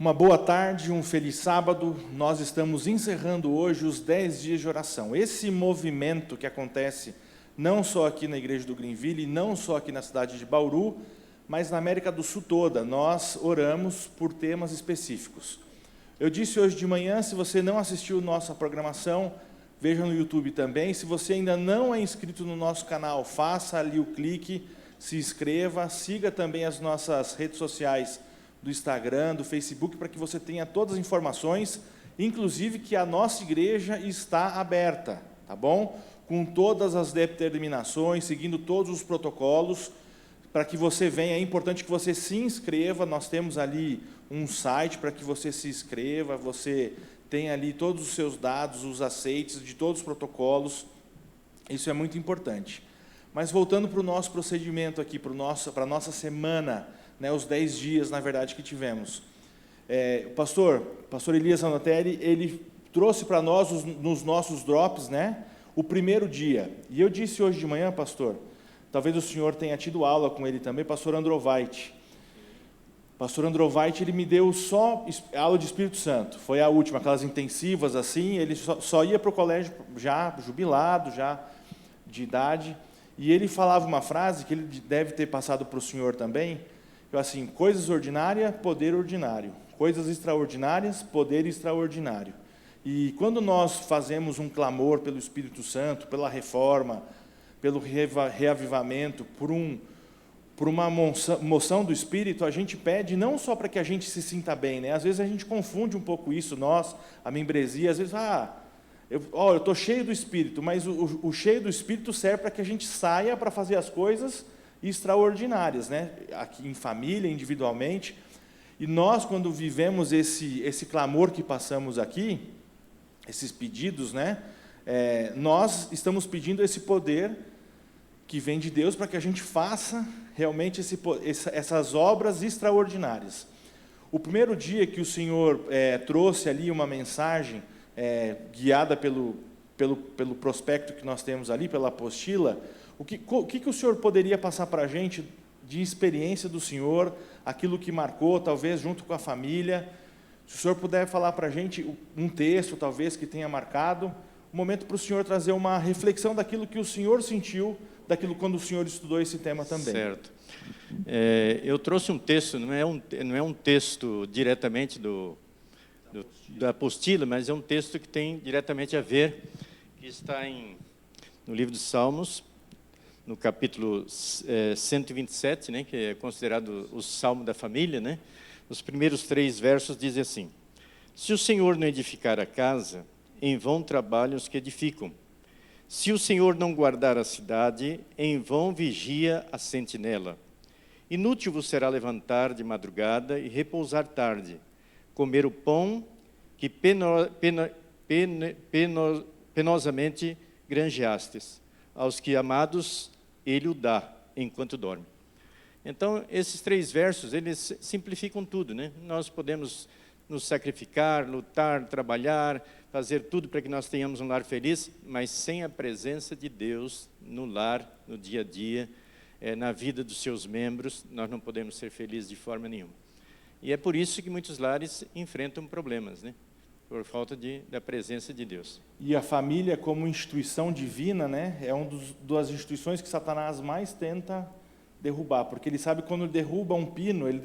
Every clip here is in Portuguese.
Uma boa tarde, um feliz sábado. Nós estamos encerrando hoje os 10 dias de oração. Esse movimento que acontece não só aqui na Igreja do Greenville, não só aqui na cidade de Bauru, mas na América do Sul toda. Nós oramos por temas específicos. Eu disse hoje de manhã, se você não assistiu nossa programação, veja no YouTube também. Se você ainda não é inscrito no nosso canal, faça ali o clique, se inscreva, siga também as nossas redes sociais do Instagram, do Facebook, para que você tenha todas as informações, inclusive que a nossa igreja está aberta, tá bom? Com todas as determinações, seguindo todos os protocolos, para que você venha. É importante que você se inscreva. Nós temos ali um site para que você se inscreva, você tem ali todos os seus dados, os aceites de todos os protocolos. Isso é muito importante. Mas voltando para o nosso procedimento aqui, para a nossa semana, né, os 10 dias, na verdade, que tivemos. O pastor Elias Anotelli, ele trouxe para nós, nos nossos drops, né, o primeiro dia. E eu disse hoje de manhã, pastor, talvez o senhor tenha tido aula com ele também, pastor Androvait. Pastor Androvait, ele me deu só aula de Espírito Santo. Foi a última, aquelas intensivas assim, ele só ia para o colégio já jubilado, já de idade. E ele falava uma frase que ele deve ter passado para o senhor também, assim, coisas ordinárias, poder ordinário. Coisas extraordinárias, poder extraordinário. E quando nós fazemos um clamor pelo Espírito Santo, pela reforma, pelo reavivamento, por uma moção do Espírito, a gente pede não só para que a gente se sinta bem, né? Às vezes a gente confunde um pouco isso, nós, a membresia, às vezes, eu estou cheio do Espírito, mas o cheio do Espírito serve para que a gente saia para fazer as coisas extraordinárias, né? Aqui em família, individualmente. E nós, quando vivemos esse clamor que passamos aqui, esses pedidos, né? Nós estamos pedindo esse poder que vem de Deus para que a gente faça realmente essas obras extraordinárias. O primeiro dia que o Senhor trouxe ali uma mensagem guiada pelo prospecto que nós temos ali, pela apostila, o que o senhor poderia passar para a gente de experiência do senhor, aquilo que marcou, talvez junto com a família? Se o senhor puder falar para a gente um texto, talvez, que tenha marcado, um momento para o senhor trazer uma reflexão daquilo que o senhor sentiu, daquilo quando o senhor estudou esse tema também. Certo. Eu trouxe um texto, não é um texto diretamente da apostila, mas é um texto que tem diretamente a ver, que está no livro dos Salmos, no capítulo 127, né, que é considerado o Salmo da família, né? Os primeiros 3 versos dizem assim: se o Senhor não edificar a casa, em vão trabalham os que edificam. Se o Senhor não guardar a cidade, em vão vigia a sentinela. Inútil vos será levantar de madrugada e repousar tarde, comer o pão que penosamente granjeastes. Aos que amados, ele o dá enquanto dorme. Então, esses 3 versos, eles simplificam tudo, né? Nós podemos nos sacrificar, lutar, trabalhar, fazer tudo para que nós tenhamos um lar feliz, mas sem a presença de Deus no lar, no dia a dia, na vida dos seus membros, nós não podemos ser felizes de forma nenhuma. E é por isso que muitos lares enfrentam problemas, né? Por falta da presença de Deus. E a família, como instituição divina, né, é uma das instituições que Satanás mais tenta derrubar, porque ele sabe que quando ele derruba um pino, ele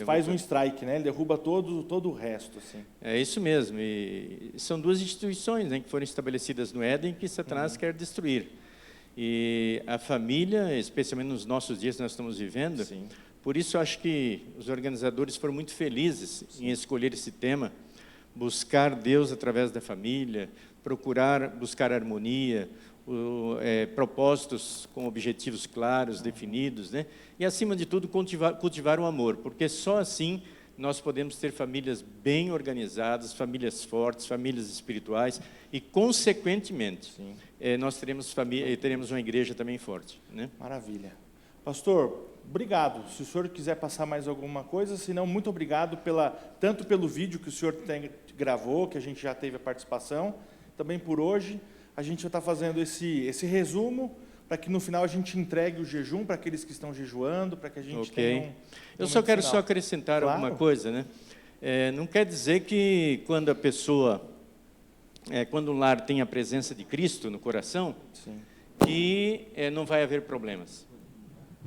faz um strike, né? Ele derruba todo o resto. Assim. É isso mesmo. E são 2 instituições, né, que foram estabelecidas no Éden, que Satanás quer destruir. E a família, especialmente nos nossos dias que nós estamos vivendo, sim. Por isso eu acho que os organizadores foram muito felizes em escolher esse tema, buscar Deus através da família, buscar harmonia, propósitos com objetivos claros, definidos, né? E, acima de tudo, cultivar o amor, porque só assim nós podemos ter famílias bem organizadas, famílias fortes, famílias espirituais e, consequentemente, nós teremos uma igreja também forte, né? Maravilha. Pastor, obrigado. Se o senhor quiser passar mais alguma coisa, senão, muito obrigado tanto pelo vídeo que o senhor gravou, que a gente já teve a participação, também por hoje. A gente já está fazendo esse resumo para que no final a gente entregue o jejum para aqueles que estão jejuando, para que a gente tenha Eu só quero final. acrescentar Claro. alguma coisa, né? Não quer dizer que quando a pessoa, quando o lar tem a presença de Cristo no coração, Sim. que não vai haver problemas.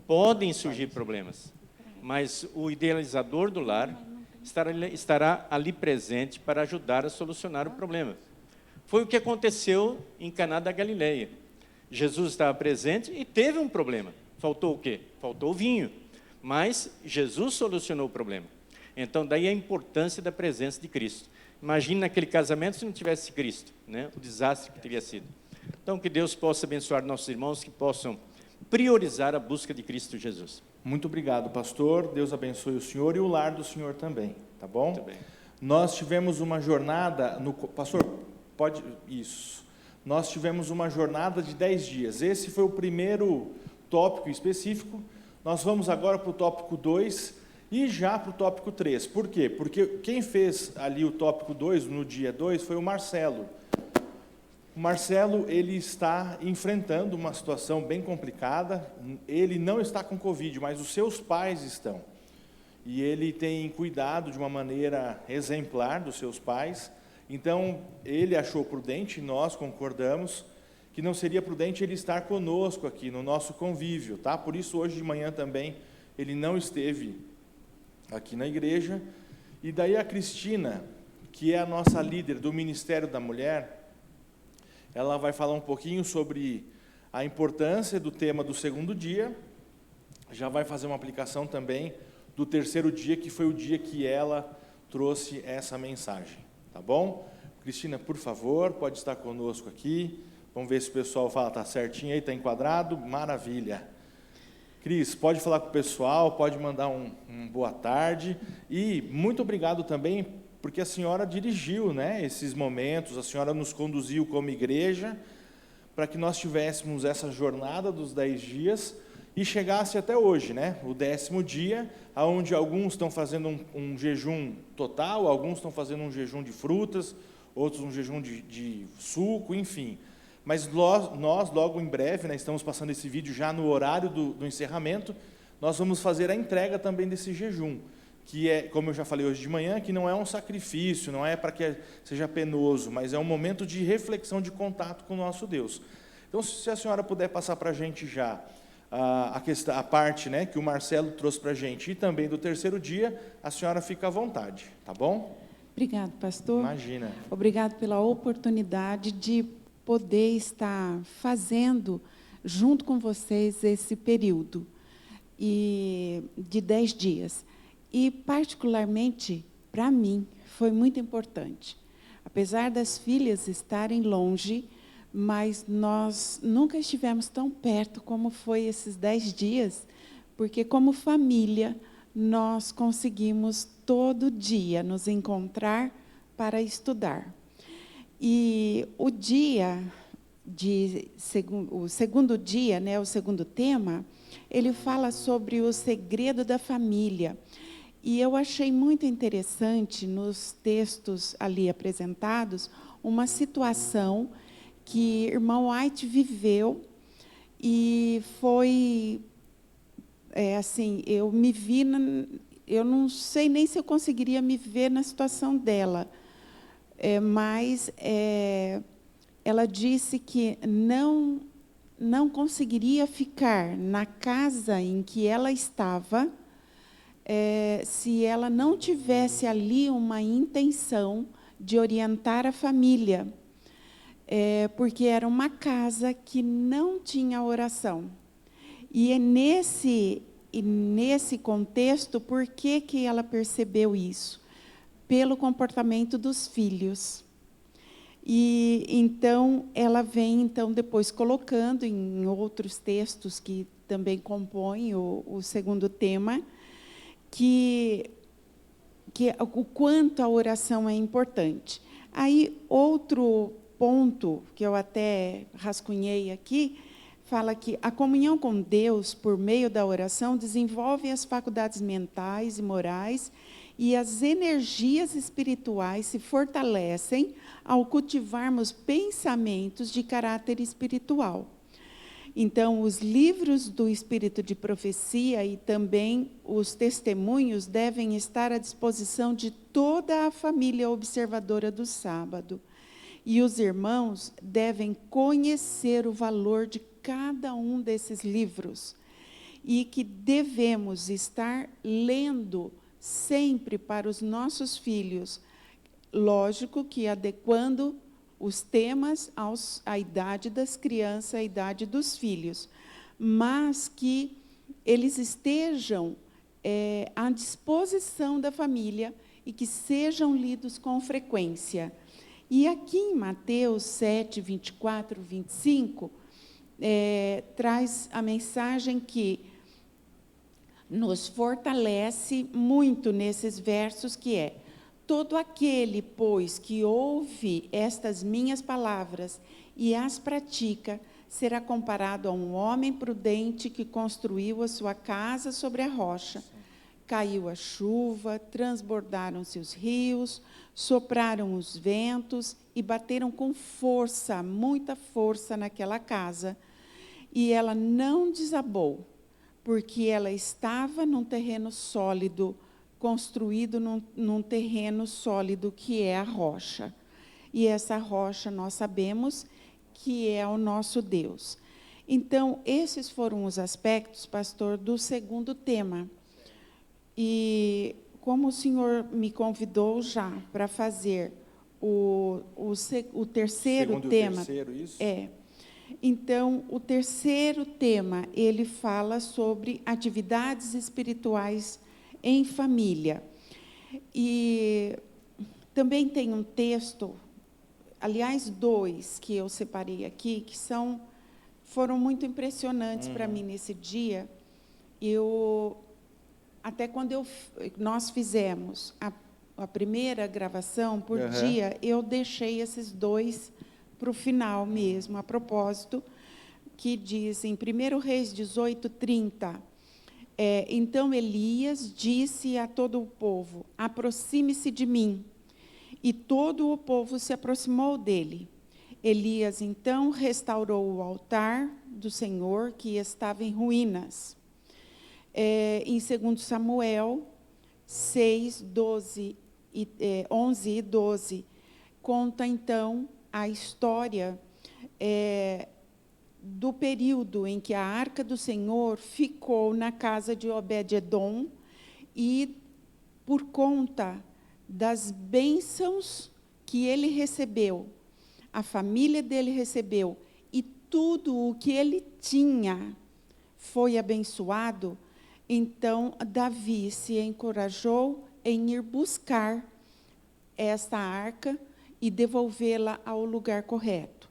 Podem surgir problemas, mas o idealizador do lar estará ali presente para ajudar a solucionar o problema. Foi o que aconteceu em Caná da Galileia. Jesus estava presente e teve um problema. Faltou o quê? Faltou o vinho. Mas Jesus solucionou o problema. Então, daí a importância da presença de Cristo. Imagine naquele casamento se não tivesse Cristo, né? O desastre que teria sido. Então, que Deus possa abençoar nossos irmãos que possam priorizar a busca de Cristo Jesus. Muito obrigado, pastor. Deus abençoe o senhor e o lar do senhor também, tá bom? Muito bem. Nós tivemos uma jornada, pastor, pode, isso. Nós tivemos uma jornada de 10 dias. Esse foi o primeiro tópico específico. Nós vamos agora para o tópico 2 e já para o tópico 3. Por quê? Porque quem fez ali o tópico 2, no dia 2, foi o Marcelo. O Marcelo, ele está enfrentando uma situação bem complicada. Ele não está com Covid, mas os seus pais estão. E ele tem cuidado de uma maneira exemplar dos seus pais. Então, ele achou prudente, nós concordamos, que não seria prudente ele estar conosco aqui, no nosso convívio, tá? Por isso, hoje de manhã também, ele não esteve aqui na igreja. E daí a Cristina, que é a nossa líder do Ministério da Mulher, ela vai falar um pouquinho sobre a importância do tema do segundo dia, já vai fazer uma aplicação também do terceiro dia, que foi o dia que ela trouxe essa mensagem. Tá bom? Cristina, por favor, pode estar conosco aqui. Vamos ver se o pessoal fala, está certinho aí, está enquadrado? Maravilha. Cris, pode falar com o pessoal, pode mandar um boa tarde. E muito obrigado também, porque a senhora dirigiu, né, esses momentos, a senhora nos conduziu como igreja, para que nós tivéssemos essa jornada dos 10 dias e chegasse até hoje, né? O 10º dia, onde alguns estão fazendo um jejum total, alguns estão fazendo um jejum de frutas, outros um jejum de suco, enfim. Mas nós logo em breve, né, estamos passando esse vídeo já no horário do encerramento, nós vamos fazer a entrega também desse jejum, que é, como eu já falei hoje de manhã, que não é um sacrifício, não é para que seja penoso, mas é um momento de reflexão, de contato com o nosso Deus. Então, se a senhora puder passar para a gente já a parte, né, que o Marcelo trouxe para a gente, e também do terceiro dia, a senhora fica à vontade, tá bom? Obrigado, pastor. Imagina. Obrigado pela oportunidade de poder estar fazendo, junto com vocês, esse período de 10 dias. E, particularmente, para mim, foi muito importante. Apesar das filhas estarem longe, mas nós nunca estivemos tão perto como foi esses 10 dias, porque, como família, nós conseguimos todo dia nos encontrar para estudar. E o segundo dia, né, o segundo tema, ele fala sobre o segredo da família. E eu achei muito interessante, nos textos ali apresentados, uma situação que irmão White viveu, e foi, assim, eu me vi, eu não sei nem se eu conseguiria me ver na situação dela, mas ela disse que não conseguiria ficar na casa em que ela estava, se ela não tivesse ali uma intenção de orientar a família, porque era uma casa que não tinha oração. E é nesse contexto, por que ela percebeu isso? Pelo comportamento dos filhos. E então ela vem depois colocando em outros textos que também compõem o segundo tema, que o quanto a oração é importante. Aí, outro ponto, que eu até rascunhei aqui, fala que a comunhão com Deus, por meio da oração, desenvolve as faculdades mentais e morais, e as energias espirituais se fortalecem ao cultivarmos pensamentos de caráter espiritual. Então, os livros do Espírito de Profecia e também os testemunhos devem estar à disposição de toda a família observadora do sábado. E os irmãos devem conhecer o valor de cada um desses livros e que devemos estar lendo sempre para os nossos filhos, lógico que adequando os temas à idade das crianças, à idade dos filhos, mas que eles estejam à disposição da família e que sejam lidos com frequência. E aqui em Mateus 7, 24, 25, traz a mensagem que nos fortalece muito nesses versos, que é: todo aquele, pois, que ouve estas minhas palavras e as pratica, será comparado a um homem prudente que construiu a sua casa sobre a rocha. Caiu a chuva, transbordaram-se os rios, sopraram os ventos e bateram com força, muita força naquela casa. E ela não desabou, porque ela estava num terreno sólido, construído num terreno sólido, que é a rocha. E essa rocha nós sabemos que é o nosso Deus. Então, esses foram os aspectos, pastor, do segundo tema. E como o senhor me convidou já para fazer o terceiro Segundo tema. E o terceiro, isso? Então, o terceiro tema, ele fala sobre atividades espirituais em família. E também tem um texto, aliás, 2, que eu separei aqui, que foram muito impressionantes para mim nesse dia. Até quando nós fizemos a primeira gravação por dia, eu deixei esses 2 para o final mesmo, a propósito, que diz em 1 Reis 18, 30, então Elias disse a todo o povo: aproxime-se de mim. E todo o povo se aproximou dele. Elias, então, restaurou o altar do Senhor, que estava em ruínas. Em 2 Samuel 6, 11 e 12, conta, então, a história do período em que a Arca do Senhor ficou na casa de Obed-edom, e por conta das bênçãos que ele recebeu, a família dele recebeu, e tudo o que ele tinha foi abençoado. Então, Davi se encorajou em ir buscar esta arca e devolvê-la ao lugar correto.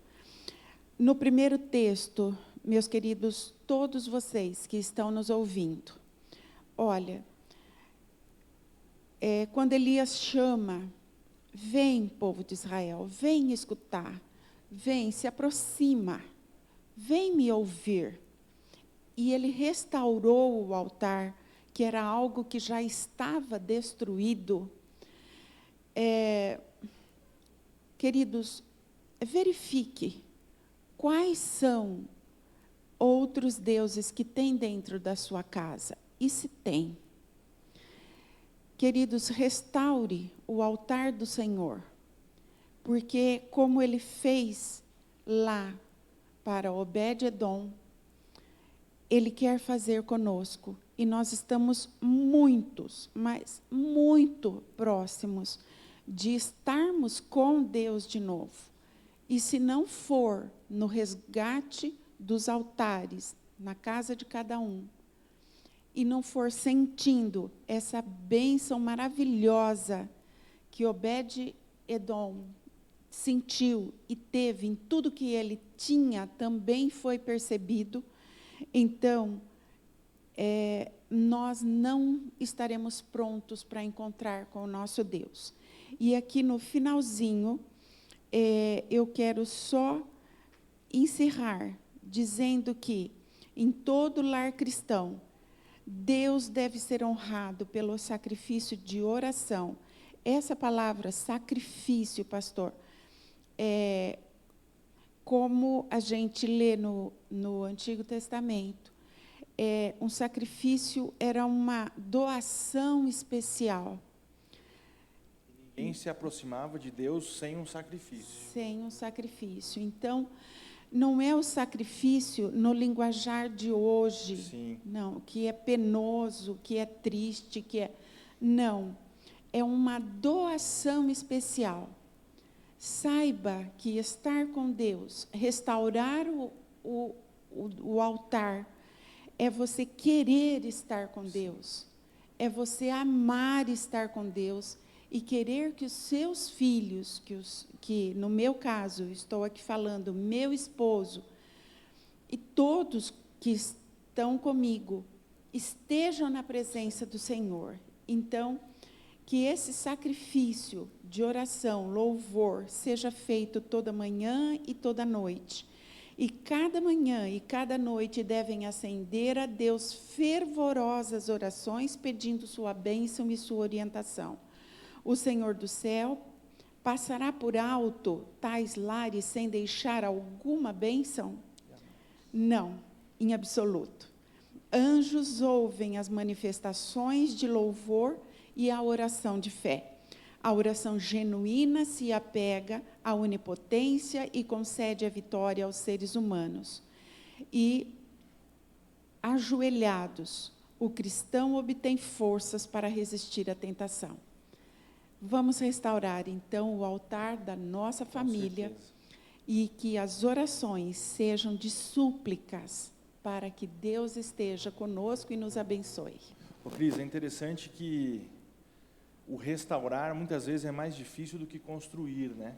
No primeiro texto, meus queridos, todos vocês que estão nos ouvindo, olha, quando Elias chama: vem, povo de Israel, vem escutar, vem, se aproxima, vem me ouvir. E ele restaurou o altar, que era algo que já estava destruído. Queridos, verifique quais são outros deuses que tem dentro da sua casa. E se tem. Queridos, restaure o altar do Senhor, porque como ele fez lá para Obed-edom, ele quer fazer conosco, e nós estamos muitos, mas muito próximos de estarmos com Deus de novo. E se não for no resgate dos altares, na casa de cada um, e não for sentindo essa bênção maravilhosa que Obed-edom sentiu e teve em tudo que ele tinha, também foi percebido, então, nós não estaremos prontos para encontrar com o nosso Deus. E aqui no finalzinho, eu quero só encerrar dizendo que, em todo lar cristão, Deus deve ser honrado pelo sacrifício de oração. Essa palavra, sacrifício, pastor, como a gente lê no Antigo Testamento, um sacrifício era uma doação especial. Ninguém se aproximava de Deus sem um sacrifício. Sem um sacrifício. Então, não é o sacrifício no linguajar de hoje, Sim. não, que é penoso, que é triste, não, é uma doação especial. Saiba que estar com Deus, restaurar o altar, é você querer estar com Deus, é você amar estar com Deus e querer que os seus filhos, que no meu caso, estou aqui falando, meu esposo, e todos que estão comigo, estejam na presença do Senhor. Então, que esse sacrifício de oração, louvor, seja feito toda manhã e toda noite. E cada manhã e cada noite devem acender a Deus fervorosas orações, pedindo sua bênção e sua orientação. O Senhor do céu passará por alto tais lares sem deixar alguma bênção? Não, em absoluto. Anjos ouvem as manifestações de louvor e a oração de fé. A oração genuína se apega à onipotência e concede a vitória aos seres humanos. E, ajoelhados, o cristão obtém forças para resistir à tentação. Vamos restaurar, então, o altar da nossa família e que as orações sejam de súplicas para que Deus esteja conosco e nos abençoe. Ô, Cris, é interessante que o restaurar muitas vezes é mais difícil do que construir, né?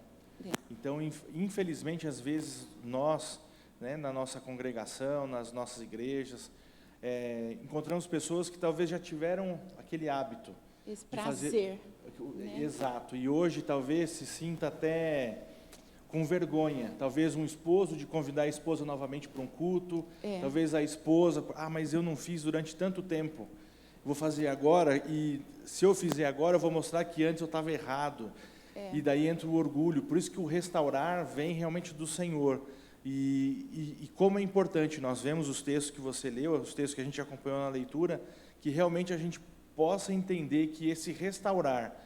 Então, infelizmente, às vezes nós, né, na nossa congregação, nas nossas igrejas, encontramos pessoas que talvez já tiveram aquele hábito. Esse prazer. Né? Exato. E hoje talvez se sinta até com vergonha. Talvez um esposo de convidar a esposa novamente para um culto. Talvez a esposa, mas eu não fiz durante tanto tempo. Vou fazer agora, e se eu fizer agora, eu vou mostrar que antes eu estava errado. E daí entra o orgulho. Por isso que o restaurar vem realmente do Senhor. E como é importante, nós vemos os textos que você leu, os textos que a gente acompanhou na leitura, que realmente a gente possa entender que esse restaurar,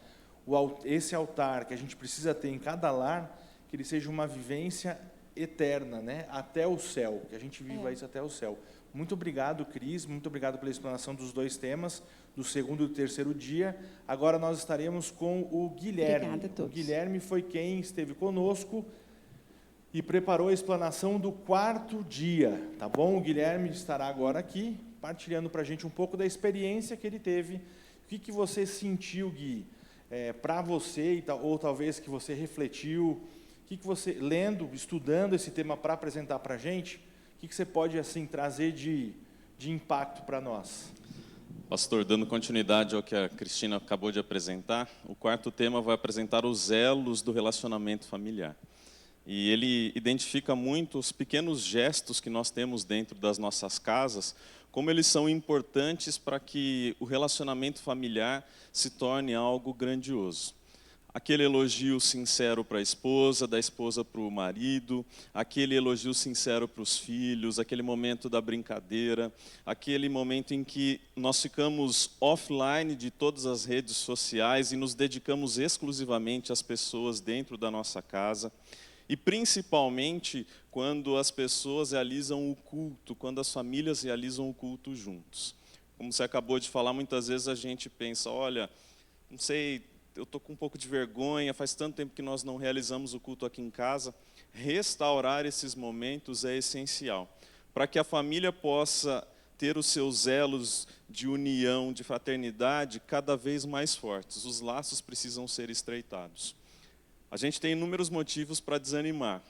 esse altar que a gente precisa ter em cada lar, que ele seja uma vivência eterna, né? Até o céu, que a gente viva isso até o céu. Muito obrigado, Cris, muito obrigado pela explanação dos dois temas, do segundo e do terceiro dia. Agora nós estaremos com o Guilherme. Obrigada a todos. O Guilherme foi quem esteve conosco e preparou a explanação do quarto dia, tá bom? O Guilherme estará agora aqui, partilhando para a gente um pouco da experiência que ele teve. O que você sentiu, Gui, para você, ou talvez que você refletiu, o que você, lendo, estudando esse tema para apresentar para a gente, o que você pode assim trazer de impacto para nós? Pastor, dando continuidade ao que a Cristina acabou de apresentar, o quarto tema vai apresentar os elos do relacionamento familiar. E ele identifica muito os pequenos gestos que nós temos dentro das nossas casas, como eles são importantes para que o relacionamento familiar se torne algo grandioso. Aquele elogio sincero para a esposa, da esposa para o marido, aquele elogio sincero para os filhos, aquele momento da brincadeira, aquele momento em que nós ficamos offline de todas as redes sociais e nos dedicamos exclusivamente às pessoas dentro da nossa casa. E principalmente quando as pessoas realizam o culto, quando as famílias realizam o culto juntos. Como você acabou de falar, muitas vezes a gente pensa, olha, não sei, eu estou com um pouco de vergonha, faz tanto tempo que nós não realizamos o culto aqui em casa. Restaurar esses momentos é essencial, para que a família possa ter os seus elos de união, de fraternidade, cada vez mais fortes. Os laços precisam ser estreitados. A gente tem inúmeros motivos para desanimar.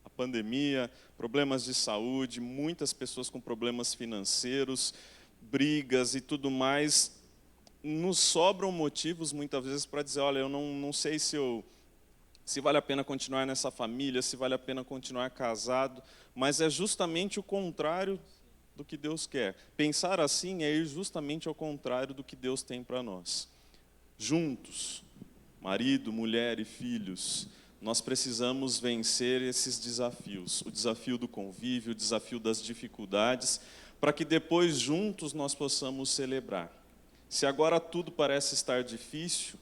A pandemia, problemas de saúde, muitas pessoas com problemas financeiros, brigas e tudo mais. Nos sobram motivos, muitas vezes, para dizer, olha, eu não sei se vale a pena continuar nessa família, se vale a pena continuar casado, mas é justamente o contrário do que Deus quer. Pensar assim é ir justamente ao contrário do que Deus tem para nós. Juntos, marido, mulher e filhos, nós precisamos vencer esses desafios, o desafio do convívio, o desafio das dificuldades, para que depois juntos nós possamos celebrar. Se agora tudo parece estar difícil,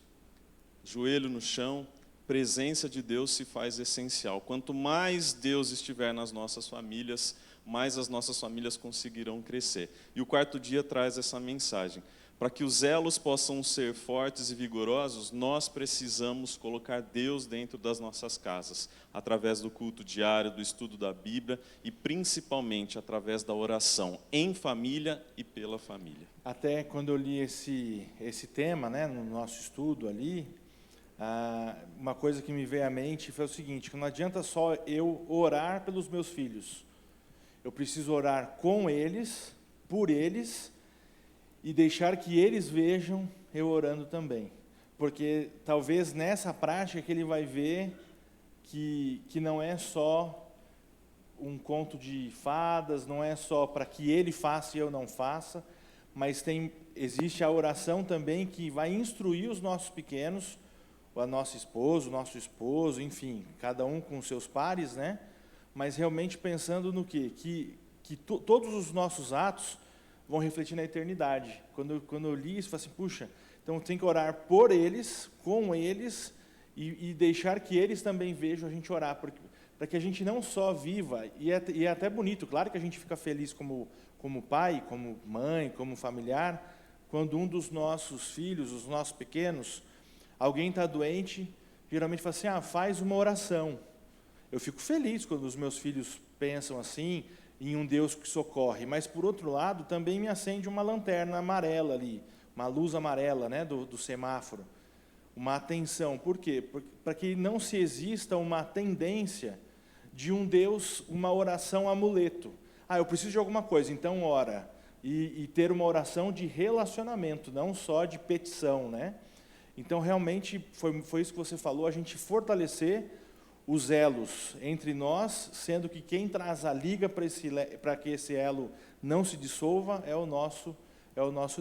joelho no chão, presença de Deus se faz essencial. Quanto mais Deus estiver nas nossas famílias, mais as nossas famílias conseguirão crescer. E o quarto dia traz essa mensagem. Para que os elos possam ser fortes e vigorosos, nós precisamos colocar Deus dentro das nossas casas, através do culto diário, do estudo da Bíblia e principalmente através da oração em família e pela família. Até quando eu li esse tema, né, no nosso estudo ali, uma coisa que me veio à mente foi o seguinte, que não adianta só eu orar pelos meus filhos, eu preciso orar com eles, por eles, e deixar que eles vejam eu orando também. Porque talvez nessa prática que ele vai ver que não é só um conto de fadas, não é só para que ele faça e eu não faça, mas existe a oração também que vai instruir os nossos pequenos, a nossa esposa, o nosso esposo, enfim, cada um com seus pares, né? Mas realmente pensando no quê? Que todos os nossos atos vão refletir na eternidade. Quando eu li isso, eu falei assim, puxa, então tem que orar por eles, com eles, e deixar que eles também vejam a gente orar, para que a gente não só viva, e é até bonito, claro que a gente fica feliz como pai, como mãe, como familiar, quando um dos nossos filhos, os nossos pequenos, alguém está doente, geralmente fala assim, faz uma oração. Eu fico feliz quando os meus filhos pensam assim, em um Deus que socorre, mas por outro lado também me acende uma lanterna amarela ali, uma luz amarela, né, do semáforo, uma atenção. Por quê? Para que não se exista uma tendência de um Deus, uma oração amuleto. Eu preciso de alguma coisa, então ora. E ter uma oração de relacionamento, não só de petição, né? Então realmente foi isso que você falou, a gente fortalecer os elos entre nós, sendo que quem traz a liga para que esse elo não se dissolva é o nosso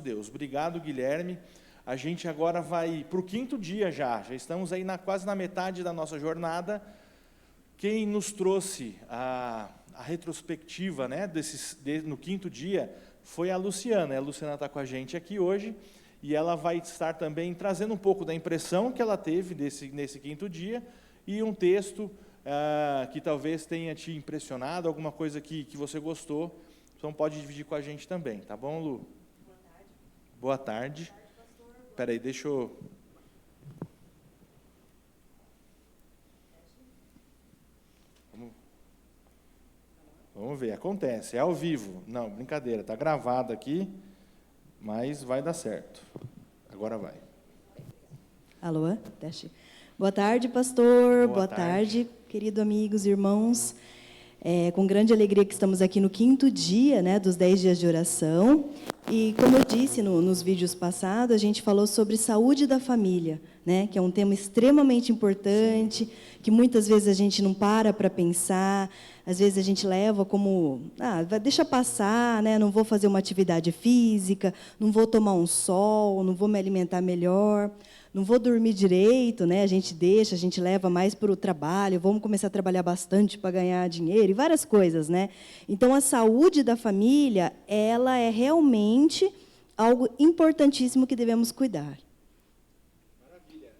Deus. Obrigado, Guilherme. A gente agora vai para o 5º dia já estamos aí quase na metade da nossa jornada. Quem nos trouxe a retrospectiva, né, no 5º dia foi a Luciana. A Luciana está com a gente aqui hoje e ela vai estar também trazendo um pouco da impressão que ela teve nesse 5º dia, e um texto que talvez tenha te impressionado, alguma coisa que você gostou, então pode dividir com a gente também, tá bom, Lu? Boa tarde. Boa tarde. Espera aí, deixa eu... Vamos ver, acontece, é ao vivo. Não, brincadeira, está gravado aqui, mas vai dar certo. Agora vai. Alô, teste. Boa tarde, pastor. Boa tarde, queridos amigos e irmãos. Com grande alegria que estamos aqui no 5º dia, né, dos 10 dias de oração. E, como eu disse nos vídeos passados, a gente falou sobre saúde da família, né, que é um tema extremamente importante, que muitas vezes a gente não para pensar, às vezes a gente leva como, deixa passar, né, não vou fazer uma atividade física, não vou tomar um sol, não vou me alimentar melhor, não vou dormir direito, né? A gente leva mais para o trabalho, vamos começar a trabalhar bastante para ganhar dinheiro e várias coisas, né? Então, a saúde da família, ela é realmente algo importantíssimo que devemos cuidar. Maravilha.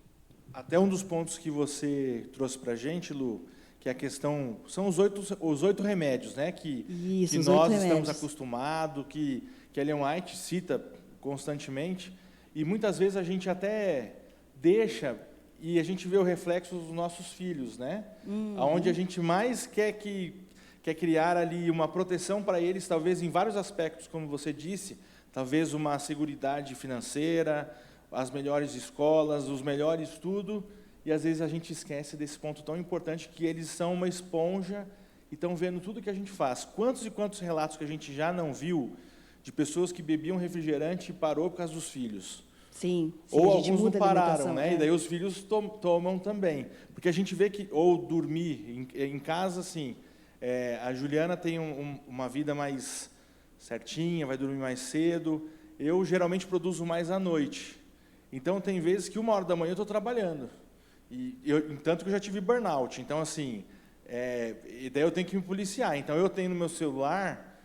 Até um dos pontos que você trouxe para a gente, Lu, que é a questão, são os 8 remédios, né? Que nós estamos acostumados, que Ellen White cita constantemente, e muitas vezes a gente até deixa, e a gente vê o reflexo dos nossos filhos, né? Onde a gente mais quer criar ali uma proteção para eles, talvez em vários aspectos, como você disse, talvez uma seguridade financeira, as melhores escolas, os melhores tudo, e às vezes a gente esquece desse ponto tão importante, que eles são uma esponja e estão vendo tudo que a gente faz. Quantos e quantos relatos que a gente já não viu de pessoas que bebiam refrigerante e parou por causa dos filhos? Sim, ou alguns não pararam, né? E daí os filhos tomam também. Porque a gente vê que, ou dormir em casa, assim, a Juliana tem uma vida mais certinha, vai dormir mais cedo. Eu, geralmente, produzo mais à noite. Então, tem vezes que 1h da manhã eu estou trabalhando. Tanto que eu já tive burnout. Então, assim, e daí eu tenho que me policiar. Então, eu tenho no meu celular,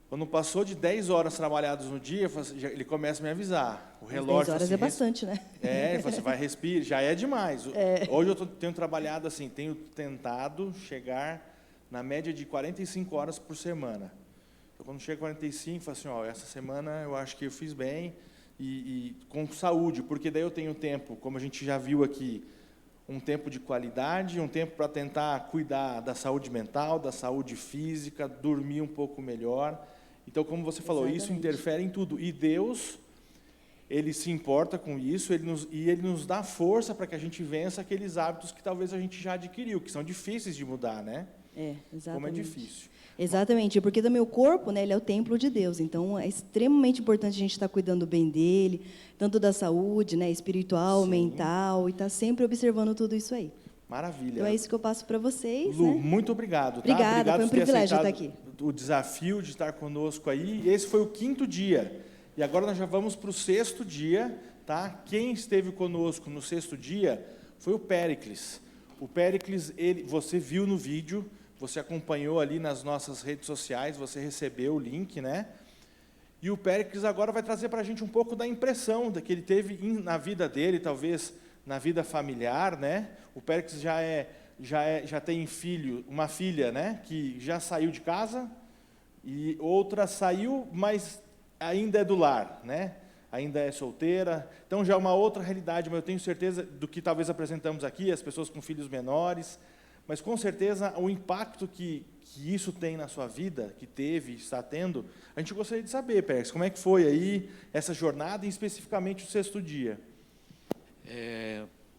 quando passou de 10 horas trabalhadas no dia, ele começa a me avisar. O relógio 10 horas assim, é bastante, né? ele fala assim, vai respirar, já é demais. Hoje eu tenho trabalhado assim, tenho tentado chegar na média de 45 horas por semana. Então, quando chega 45, eu falo assim, essa semana eu acho que eu fiz bem, e com saúde, porque daí eu tenho tempo, como a gente já viu aqui, um tempo de qualidade, um tempo para tentar cuidar da saúde mental, da saúde física, dormir um pouco melhor. Então, como você falou, Exatamente. isso interfere em tudo. E Deus, Ele se importa com isso, Ele nos dá força para que a gente vença aqueles hábitos que talvez a gente já adquiriu, que são difíceis de mudar, né? Exatamente. Como é difícil. Exatamente, porque também o corpo, né, ele é o templo de Deus, então é extremamente importante a gente estar cuidando bem dele, tanto da saúde, né, espiritual, Sim. mental, e estar sempre observando tudo isso aí. Maravilha. Então é isso que eu passo para vocês. Lu, né? muito obrigado. Tá? Obrigada, Obrigado foi um por ter privilégio aceitado estar aqui. o desafio de estar conosco aí. Esse foi o 5º dia. E agora nós já vamos para o 6º dia. Tá? Quem esteve conosco no 6º dia foi o Péricles. O Péricles, você viu no vídeo, você acompanhou ali nas nossas redes sociais, você recebeu o link, né? E o Péricles agora vai trazer para a gente um pouco da impressão que ele teve na vida dele, talvez na vida familiar, né? O Péricles já tem uma filha, né? Que já saiu de casa, e outra saiu, mas ainda é do lar, né? Ainda é solteira. Então já é uma outra realidade, mas eu tenho certeza do que talvez apresentamos aqui, as pessoas com filhos menores. Mas, com certeza, o impacto que isso tem na sua vida, que teve, está tendo, a gente gostaria de saber, Pérez, como é que foi aí essa jornada, e especificamente o 6º dia?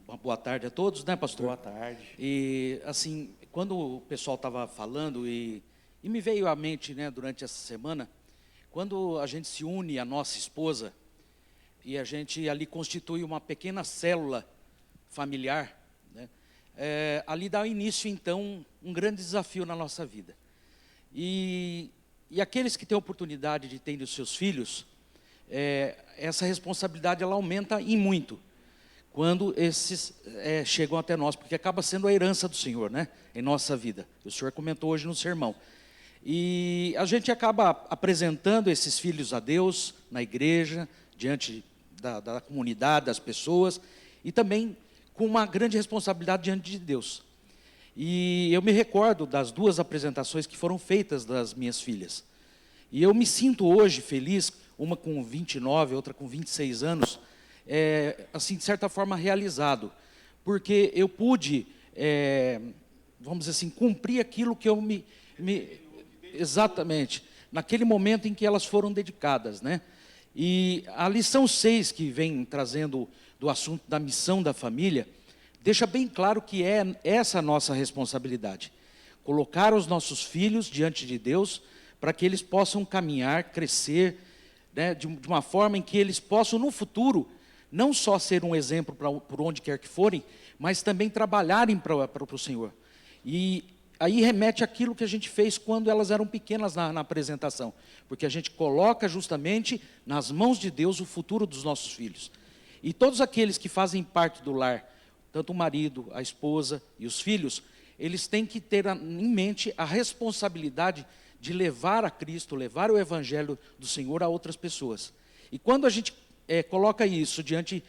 Uma boa tarde a todos, né, pastor? Boa tarde. E, assim, quando o pessoal estava falando, e me veio à mente, né, durante essa semana, quando a gente se une à nossa esposa, e a gente ali constitui uma pequena célula familiar, né, ali dá início, então, um grande desafio na nossa vida. E aqueles que têm a oportunidade de ter os seus filhos, essa responsabilidade ela aumenta em muito, quando esses chegam até nós, porque acaba sendo a herança do Senhor, né, em nossa vida. O Senhor comentou hoje no sermão. E a gente acaba apresentando esses filhos a Deus, na igreja, diante da comunidade, das pessoas, e também com uma grande responsabilidade diante de Deus. E eu me recordo das 2 apresentações que foram feitas das minhas filhas. E eu me sinto hoje feliz, uma com 29, outra com 26 anos, assim, de certa forma realizado, porque eu pude, vamos dizer assim, cumprir aquilo que eu exatamente, naquele momento em que elas foram dedicadas, né? E a lição 6, que vem trazendo do assunto da missão da família, deixa bem claro que é essa a nossa responsabilidade. Colocar os nossos filhos diante de Deus, para que eles possam caminhar, crescer, né, de uma forma em que eles possam, no futuro, não só ser um exemplo por onde quer que forem, mas também trabalharem para o Senhor. E aí remete àquilo que a gente fez quando elas eram pequenas na apresentação, porque a gente coloca justamente nas mãos de Deus o futuro dos nossos filhos. E todos aqueles que fazem parte do lar, tanto o marido, a esposa e os filhos, eles têm que ter em mente a responsabilidade de levar a Cristo, levar o Evangelho do Senhor a outras pessoas. E quando a gente coloca isso diante,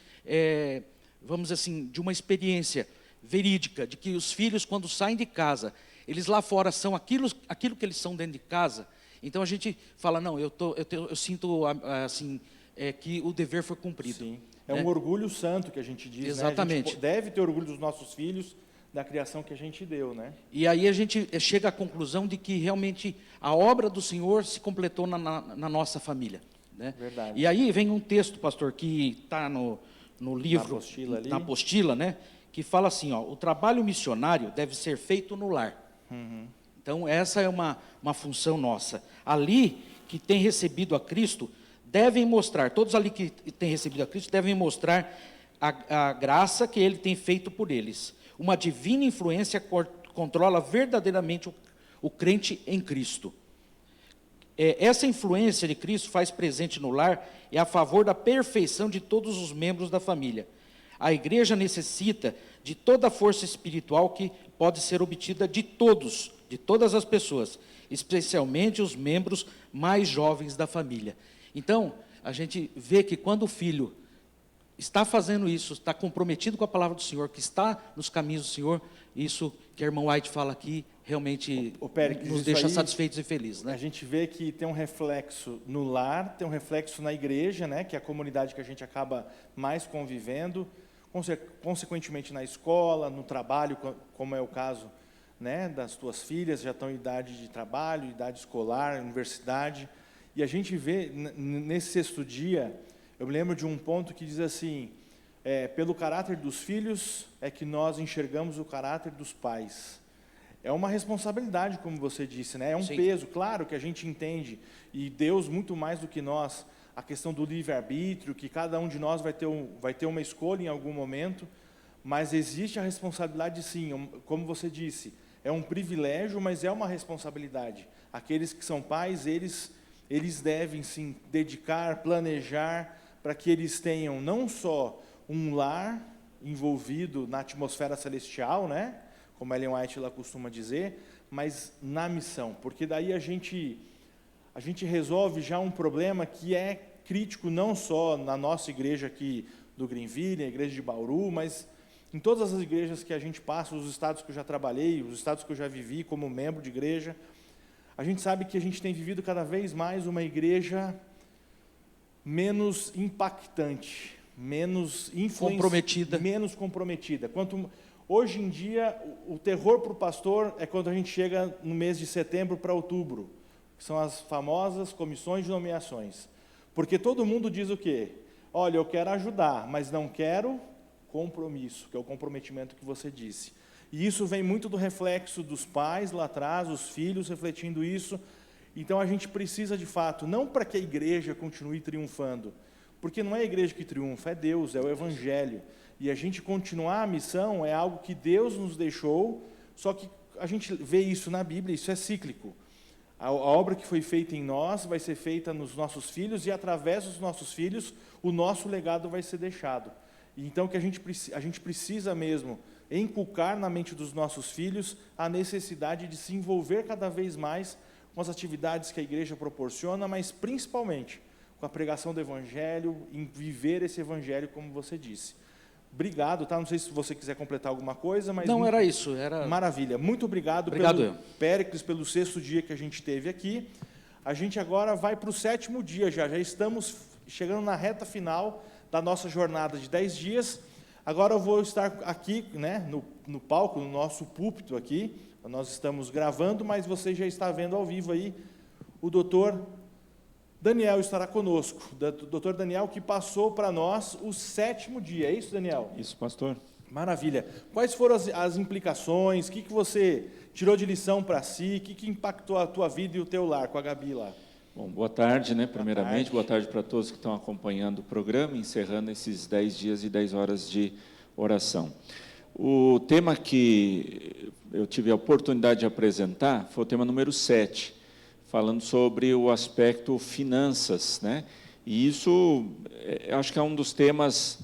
vamos dizer assim, de uma experiência verídica, de que os filhos, quando saem de casa, eles lá fora são aquilo que eles são dentro de casa, então a gente fala, não, eu sinto assim, que o dever foi cumprido. Sim. É um orgulho santo que a gente diz, exatamente. Né? A gente deve ter orgulho dos nossos filhos, da criação que a gente deu, né? E aí a gente chega à conclusão de que realmente a obra do Senhor se completou na nossa família, né? Verdade. E aí vem um texto, pastor, que está no livro, na apostila, né? Que fala assim, ó, o trabalho missionário deve ser feito no lar. Uhum. Então essa é uma função nossa. Ali que tem recebido a Cristo, devem mostrar, todos ali que têm recebido a Cristo, devem mostrar a graça que Ele tem feito por eles. Uma divina influência controla verdadeiramente o crente em Cristo. Essa influência de Cristo faz presente no lar e a favor da perfeição de todos os membros da família. A igreja necessita de toda a força espiritual que pode ser obtida de todos, de todas as pessoas, especialmente os membros mais jovens da família. Então, a gente vê que quando o filho está fazendo isso, está comprometido com a palavra do Senhor, que está nos caminhos do Senhor, isso que a irmã White fala aqui, realmente Péricles, nos deixa satisfeitos e felizes, A né? gente vê que tem um reflexo no lar, tem um reflexo na igreja, né, que é a comunidade que a gente acaba mais convivendo, consequentemente na escola, no trabalho, como é o caso, né, das tuas filhas, já estão em idade de trabalho, idade escolar, universidade, e a gente vê, nesse sexto dia, eu me lembro de um ponto que diz assim, pelo caráter dos filhos é que nós enxergamos o caráter dos pais. É uma responsabilidade, como você disse, né? É um Sim. peso, claro que a gente entende, e Deus muito mais do que nós, a questão do livre-arbítrio, que cada um de nós vai ter uma escolha em algum momento, mas existe a responsabilidade sim, como você disse, é um privilégio, mas é uma responsabilidade. Aqueles que são pais, eles devem sim dedicar, planejar, para que eles tenham não só um lar envolvido na atmosfera celestial, né? Como Ellen White ela costuma dizer, mas na missão, porque daí a gente resolve já um problema que é crítico não só na nossa igreja aqui do Greenville, a igreja de Bauru, mas em todas as igrejas que a gente passa, os estados que eu já trabalhei, os estados que eu já vivi como membro de igreja, a gente sabe que a gente tem vivido cada vez mais uma igreja menos impactante, menos Comprometida. menos comprometida. Hoje em dia, o terror para o pastor é quando a gente chega no mês de setembro para outubro, que são as famosas comissões de nomeações. Porque todo mundo diz o quê? Olha, eu quero ajudar, mas não quero compromisso, que é o comprometimento que você disse. E isso vem muito do reflexo dos pais lá atrás, os filhos refletindo isso. Então a gente precisa de fato, não para que a igreja continue triunfando, porque não é a igreja que triunfa, é Deus, é o Evangelho. E a gente continuar a missão é algo que Deus nos deixou, só que a gente vê isso na Bíblia, isso é cíclico. A obra que foi feita em nós vai ser feita nos nossos filhos e através dos nossos filhos o nosso legado vai ser deixado. E então que a gente precisa mesmo inculcar na mente dos nossos filhos a necessidade de se envolver cada vez mais com as atividades que a igreja proporciona, mas principalmente com a pregação do Evangelho, em viver esse Evangelho, como você disse. Obrigado, tá? Não sei se você quiser completar alguma coisa, mas... Não, era isso. Era... Maravilha. Muito obrigado pelo Péricles, pelo sexto dia que a gente teve aqui. A gente agora vai para o sétimo dia já. Já estamos chegando na reta final da nossa jornada de 10 dias. Agora eu vou estar aqui, né, no palco, no nosso púlpito aqui. Nós estamos gravando, mas você já está vendo ao vivo aí o doutor Daniel estará conosco. Doutor Daniel, que passou para nós o sétimo dia. É isso, Daniel? Isso, pastor. Maravilha. Quais foram as implicações? O que você tirou de lição para si? O que impactou a tua vida e o teu lar com a Gabi lá? Bom, boa tarde, né? Primeiramente, boa tarde para todos que estão acompanhando o programa, encerrando esses 10 dias e 10 horas de oração. O tema que eu tive a oportunidade de apresentar foi o tema número 7, falando sobre o aspecto finanças, né? E isso, acho que é um dos temas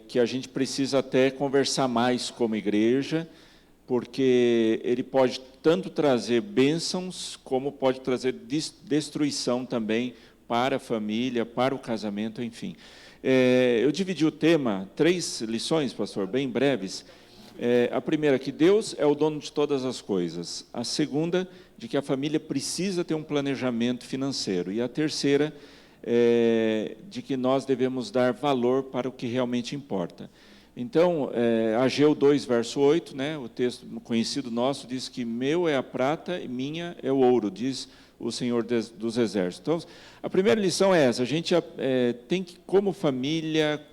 que a gente precisa até conversar mais como igreja, porque ele pode tanto trazer bênçãos, como pode trazer destruição também para a família, para o casamento, enfim. Eu dividi o tema, 3 lições, pastor, bem breves. A primeira, que Deus é o dono de todas as coisas. A segunda, de que a família precisa ter um planejamento financeiro. E a terceira, de que nós devemos dar valor para o que realmente importa. Então, Ageu 2, verso 8, né, o texto conhecido nosso, diz que meu é a prata e minha é o ouro, diz o Senhor dos Exércitos. Então, a primeira lição é essa, a gente tem que, como família,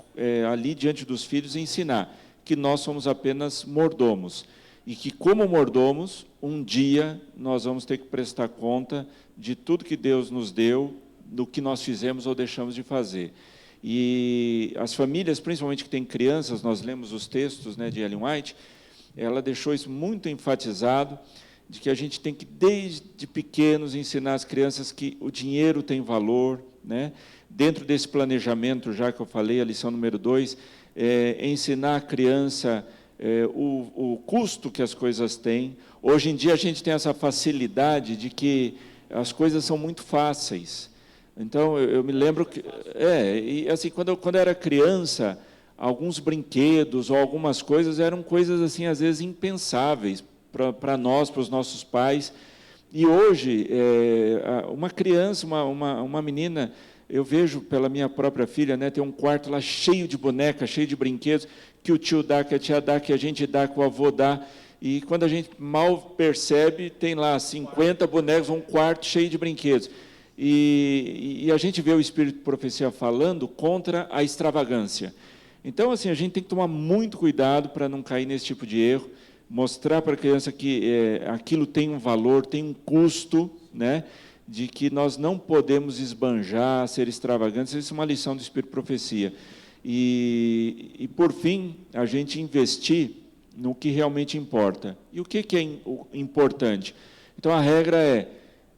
ali diante dos filhos, ensinar que nós somos apenas mordomos, e que, como mordomos, um dia nós vamos ter que prestar conta de tudo que Deus nos deu, do que nós fizemos ou deixamos de fazer. E as famílias, principalmente que têm crianças, nós lemos os textos, né, de Ellen White, ela deixou isso muito enfatizado, de que a gente tem que, desde pequenos, ensinar as crianças que o dinheiro tem valor, né? Dentro desse planejamento, já que eu falei, a lição número 2, ensinar a criança o custo que as coisas têm. Hoje em dia, a gente tem essa facilidade de que as coisas são muito fáceis. Então, eu me lembro que... e assim, quando eu era criança, alguns brinquedos ou algumas coisas eram coisas, assim, às vezes, impensáveis para nós, para os nossos pais. E hoje, uma criança, uma menina, eu vejo pela minha própria filha, né, tem um quarto lá cheio de bonecas, cheio de brinquedos, que o tio dá, que a tia dá, que a gente dá, que o avô dá. E quando a gente mal percebe, tem lá 50 bonecos, um quarto cheio de brinquedos. E a gente vê o Espírito de Profecia falando contra a extravagância. Então, assim, a gente tem que tomar muito cuidado para não cair nesse tipo de erro, mostrar para a criança que aquilo tem um valor, tem um custo, né, de que nós não podemos esbanjar, ser extravagantes. Isso é uma lição do Espírito de Profecia. E por fim, a gente investir no que realmente importa. E o que é importante? Então, a regra é,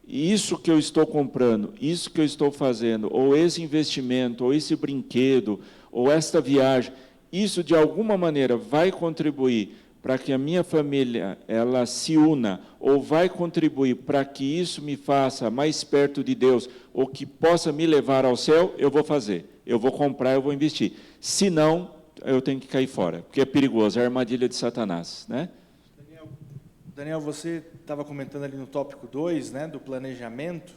isso que eu estou comprando, isso que eu estou fazendo, ou esse investimento, ou esse brinquedo, ou esta viagem, isso, de alguma maneira, vai contribuir para que a minha família ela se una, ou vai contribuir para que isso me faça mais perto de Deus, ou que possa me levar ao céu, eu vou fazer. Eu vou comprar, eu vou investir. Se não, eu tenho que cair fora, porque é perigoso, é a armadilha de Satanás, né? Daniel, você estava comentando ali no tópico 2, né, do planejamento,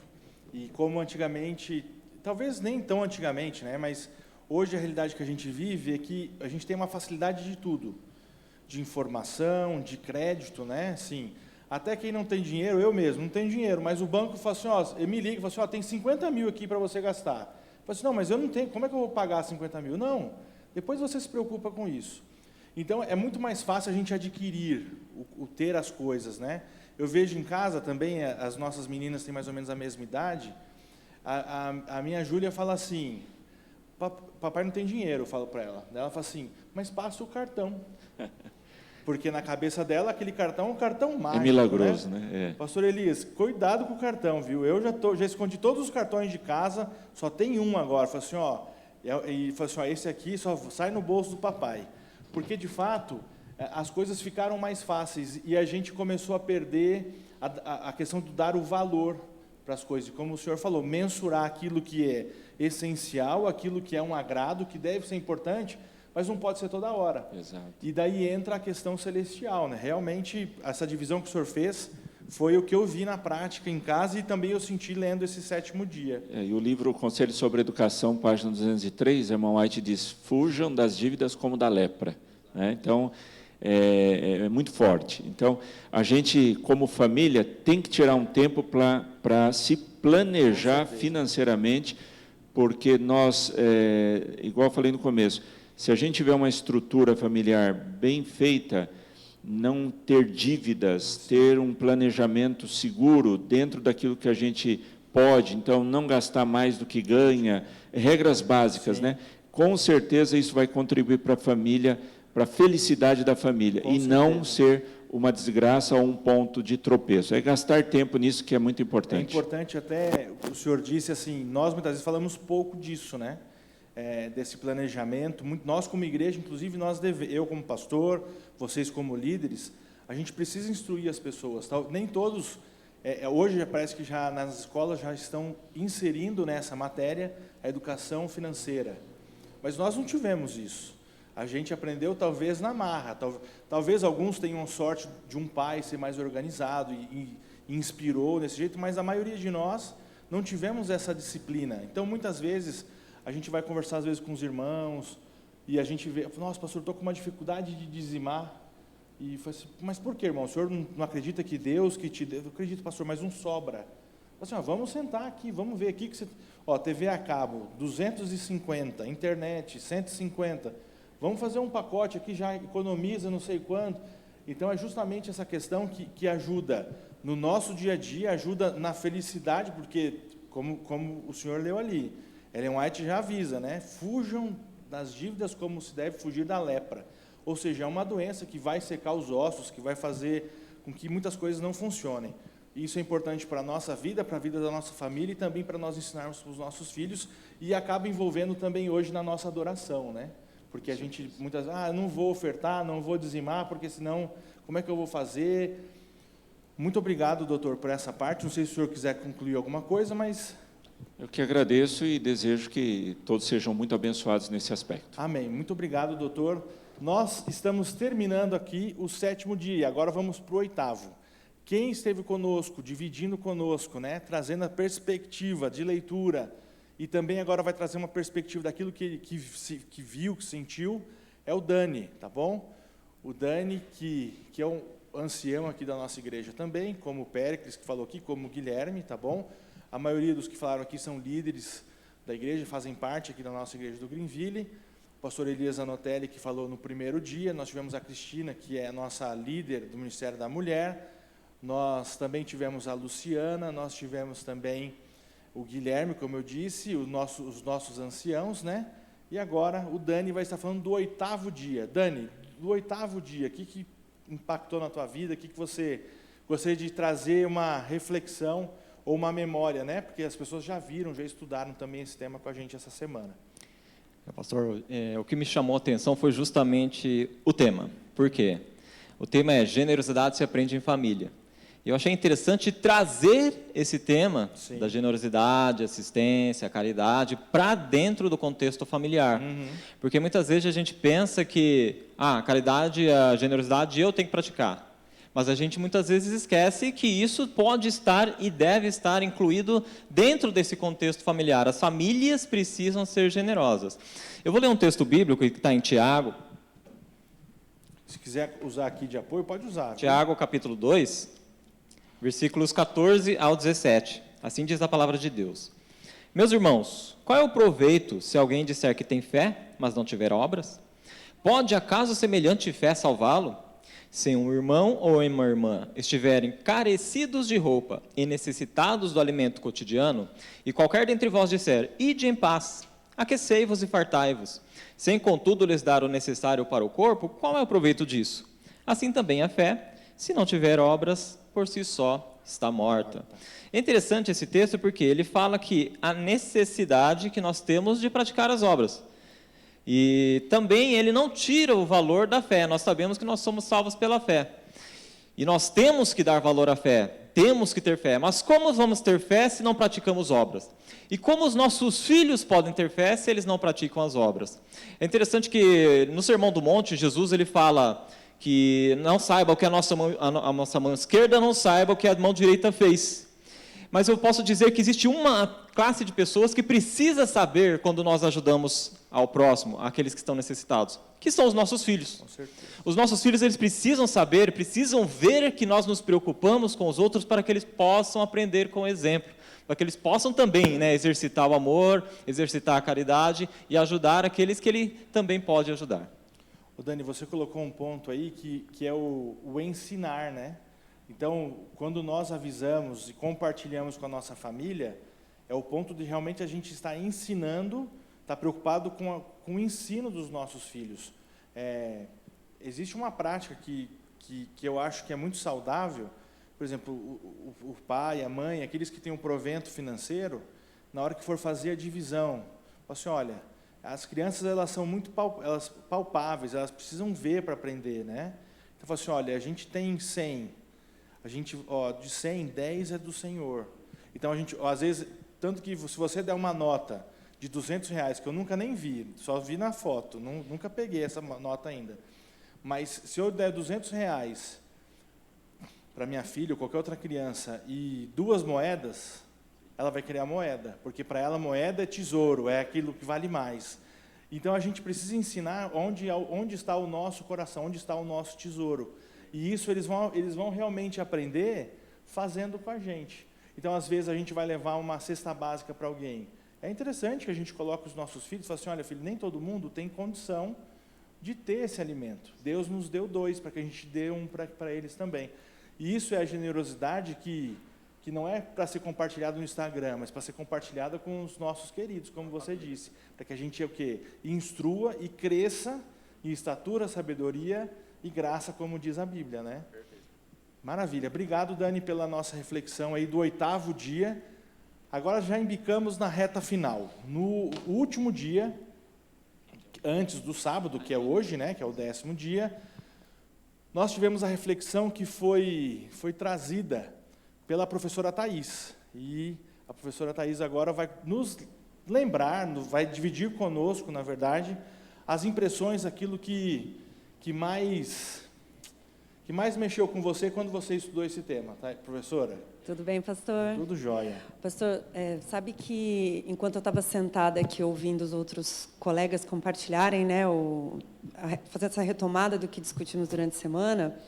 e como antigamente, talvez nem tão antigamente, né, mas hoje a realidade que a gente vive é que a gente tem uma facilidade de tudo, de informação, de crédito, né, assim, até quem não tem dinheiro, eu mesmo não tenho dinheiro, mas o banco fala assim, ó, ele me liga e fala assim, ó, tem 50 mil aqui para você gastar. Eu falo assim, não, mas eu não tenho, como é que eu vou pagar 50 mil? Não, depois você se preocupa com isso. Então, é muito mais fácil a gente adquirir, o ter as coisas, né? Eu vejo em casa também, as nossas meninas têm mais ou menos a mesma idade, a minha Júlia fala assim, papai não tem dinheiro, eu falo para ela. Ela fala assim, mas passa o cartão. Porque na cabeça dela, aquele cartão é um cartão mágico. É milagroso, né? Pastor Elias, cuidado com o cartão, viu? Eu já escondi todos os cartões de casa, só tem um agora. Fala assim, ó, e fala assim, ó, esse aqui só sai no bolso do papai. Porque, de fato, as coisas ficaram mais fáceis e a gente começou a perder a questão de dar o valor para as coisas. Como o senhor falou, mensurar aquilo que é essencial, aquilo que é um agrado, que deve ser importante, mas não pode ser toda hora. Exato. E daí entra a questão celestial, né? Realmente, essa divisão que o senhor fez foi o que eu vi na prática em casa e também eu senti lendo esse 7º dia. E o livro Conselho sobre Educação, página 203, irmão White diz, fujam das dívidas como da lepra. Né? Então, é muito forte. Então, a gente, como família, tem que tirar um tempo para se planejar financeiramente, porque nós, igual eu falei no começo, se a gente tiver uma estrutura familiar bem feita, não ter dívidas, ter um planejamento seguro dentro daquilo que a gente pode, então não gastar mais do que ganha, regras básicas, né? Com certeza isso vai contribuir para a família, para a felicidade da família, e não ser uma desgraça ou um ponto de tropeço. É gastar tempo nisso que é muito importante. É importante até, o senhor disse assim, nós muitas vezes falamos pouco disso, né? Desse planejamento, nós como igreja, inclusive eu como pastor, vocês como líderes, a gente precisa instruir as pessoas. Nem todos, hoje parece que já nas escolas já estão inserindo nessa matéria a educação financeira, mas nós não tivemos isso. A gente aprendeu talvez na marra, talvez alguns tenham sorte de um pai ser mais organizado e inspirou desse jeito, mas a maioria de nós não tivemos essa disciplina. Então, muitas vezes, a gente vai conversar, às vezes, com os irmãos, e a gente vê, nossa, pastor, estou com uma dificuldade de dizimar. E fala assim, mas por que, irmão? O senhor não acredita que Deus que te deu? Eu acredito, pastor, mas não sobra. Assim, vamos sentar aqui, vamos ver aqui que você... TV a cabo, 250, internet, 150. Vamos fazer um pacote aqui, já economiza não sei quanto. Então, é justamente essa questão que ajuda no nosso dia a dia, ajuda na felicidade, porque, como o senhor leu ali, Ellen White já avisa, né? Fujam das dívidas como se deve fugir da lepra. Ou seja, é uma doença que vai secar os ossos, que vai fazer com que muitas coisas não funcionem. Isso é importante para a nossa vida, para a vida da nossa família e também para nós ensinarmos para os nossos filhos, e acaba envolvendo também hoje na nossa adoração, né? Porque a gente muitas vezes, eu não vou ofertar, não vou dizimar, porque senão, como é que eu vou fazer? Muito obrigado, doutor, por essa parte. Não sei se o senhor quiser concluir alguma coisa, mas... Eu que agradeço e desejo que todos sejam muito abençoados nesse aspecto. Amém. Muito obrigado, doutor. Nós estamos terminando aqui o 7º dia, agora vamos para o 8º. Quem esteve conosco, dividindo conosco, né, trazendo a perspectiva de leitura, e também agora vai trazer uma perspectiva daquilo que viu, que sentiu, é o Dani, tá bom? O Dani, que é um ancião aqui da nossa igreja também, como o Péricles, que falou aqui, como o Guilherme, tá bom? A maioria dos que falaram aqui são líderes da igreja, fazem parte aqui da nossa igreja do Greenville. O pastor Elias Anotelli, que falou no primeiro dia. Nós tivemos a Cristina, que é a nossa líder do Ministério da Mulher. Nós também tivemos a Luciana, nós tivemos também o Guilherme, como eu disse, os nossos anciãos, né? E agora o Dani vai estar falando do 8º dia. Dani, do 8º dia, o que impactou na tua vida? O que você gostaria de trazer uma reflexão ou uma memória, né? Porque as pessoas já viram, já estudaram também esse tema com a gente essa semana. Pastor, o que me chamou a atenção foi justamente o tema. Por quê? O tema é generosidade se aprende em família. Eu achei interessante trazer esse tema da generosidade, assistência, caridade, para dentro do contexto familiar. Porque muitas vezes a gente pensa que a caridade, a generosidade eu tenho que praticar. Mas a gente muitas vezes esquece que isso pode estar e deve estar incluído dentro desse contexto familiar. As famílias precisam ser generosas. Eu vou ler um texto bíblico que está em Tiago. Se quiser usar aqui de apoio, pode usar. Tiago, capítulo 2, versículos 14 ao 17. Assim diz a palavra de Deus. Meus irmãos, qual é o proveito se alguém disser que tem fé, mas não tiver obras? Pode acaso semelhante fé salvá-lo? Se um irmão ou uma irmã estiverem carecidos de roupa e necessitados do alimento cotidiano, e qualquer dentre vós disser, ide em paz, aquecei-vos e fartai-vos, sem contudo lhes dar o necessário para o corpo, qual é o proveito disso? Assim também a fé, se não tiver obras, por si só está morta. É interessante esse texto porque ele fala que a necessidade que nós temos de praticar as obras. E também ele não tira o valor da fé. Nós sabemos que nós somos salvos pela fé. E nós temos que dar valor à fé, temos que ter fé. Mas como vamos ter fé se não praticamos obras? E como os nossos filhos podem ter fé se eles não praticam as obras? É interessante que no Sermão do Monte, Jesus ele fala que não saiba o que a nossa mão esquerda não saiba o que a mão direita fez. Mas eu posso dizer que existe uma classe de pessoas que precisa saber quando nós ajudamos ao próximo, aqueles que estão necessitados, que são os nossos filhos. Os nossos filhos, eles precisam saber, precisam ver que nós nos preocupamos com os outros para que eles possam aprender com o exemplo, para que eles possam também, né, exercitar o amor, exercitar a caridade e ajudar aqueles que ele também pode ajudar. O Dani, você colocou um ponto aí que é o ensinar, né? Então, quando nós avisamos e compartilhamos com a nossa família, é o ponto de realmente a gente estar ensinando, estar preocupado com o ensino dos nossos filhos. Existe uma prática que eu acho que é muito saudável, por exemplo, o pai, a mãe, aqueles que têm um provento financeiro, na hora que for fazer a divisão, assim, olha, as crianças elas são muito palpáveis, elas precisam ver para aprender, né? Então, fala assim, olha, a gente tem 100, de 100, 10 é do Senhor. Então, às vezes, tanto que se você der uma nota de R$200, que eu nunca nem vi, só vi na foto, nunca peguei essa nota ainda, mas se eu der R$200 para minha filha ou qualquer outra criança e 2 moedas, ela vai querer a moeda, porque para ela moeda é tesouro, é aquilo que vale mais. Então, a gente precisa ensinar onde está o nosso coração, onde está o nosso tesouro. E isso eles vão realmente aprender fazendo com a gente. Então, às vezes, a gente vai levar uma cesta básica para alguém. É interessante que a gente coloque os nossos filhos e fale assim, olha, filho, nem todo mundo tem condição de ter esse alimento. Deus nos deu 2, para que a gente dê um para eles também. E isso é a generosidade que não é para ser compartilhado no Instagram, mas para ser compartilhada com os nossos queridos, como você disse. Para que a gente instrua e cresça em estatura, sabedoria e graça, como diz a Bíblia, né? Maravilha. Obrigado, Dani, pela nossa reflexão aí do 8º dia. Agora já embicamos na reta final. No último dia, antes do sábado, que é hoje, né, que é o 10º dia, nós tivemos a reflexão que foi trazida pela professora Thais. E a professora Thais agora vai nos lembrar, vai dividir conosco, na verdade, as impressões, aquilo que mais mexeu com você quando você estudou esse tema, tá, professora? Tudo bem, pastor? Tudo jóia. Pastor, sabe que enquanto eu estava sentada aqui ouvindo os outros colegas compartilharem, né, fazer essa retomada do que discutimos durante a semana,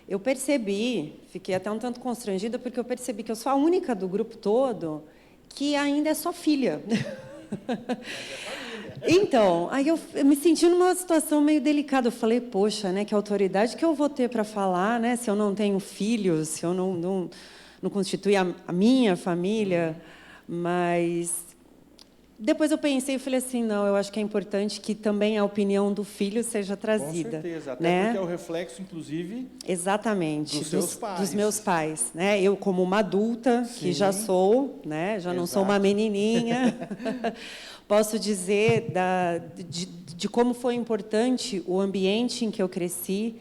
eu percebi, fiquei até um tanto constrangida, porque eu percebi que eu sou a única do grupo todo que ainda é só filha. Então, aí eu me senti numa situação meio delicada. Eu falei, poxa, né, que autoridade que eu vou ter para falar, né, se eu não tenho filhos, se eu não constitui a minha família. Mas depois eu pensei e falei assim, não, eu acho que é importante que também a opinião do filho seja trazida. Com certeza, até né? porque é o reflexo, inclusive, exatamente, dos seus pais. Dos meus pais, né? Eu, como uma adulta, Sim. que já sou, né? Já não sou uma menininha, posso dizer de como foi importante o ambiente em que eu cresci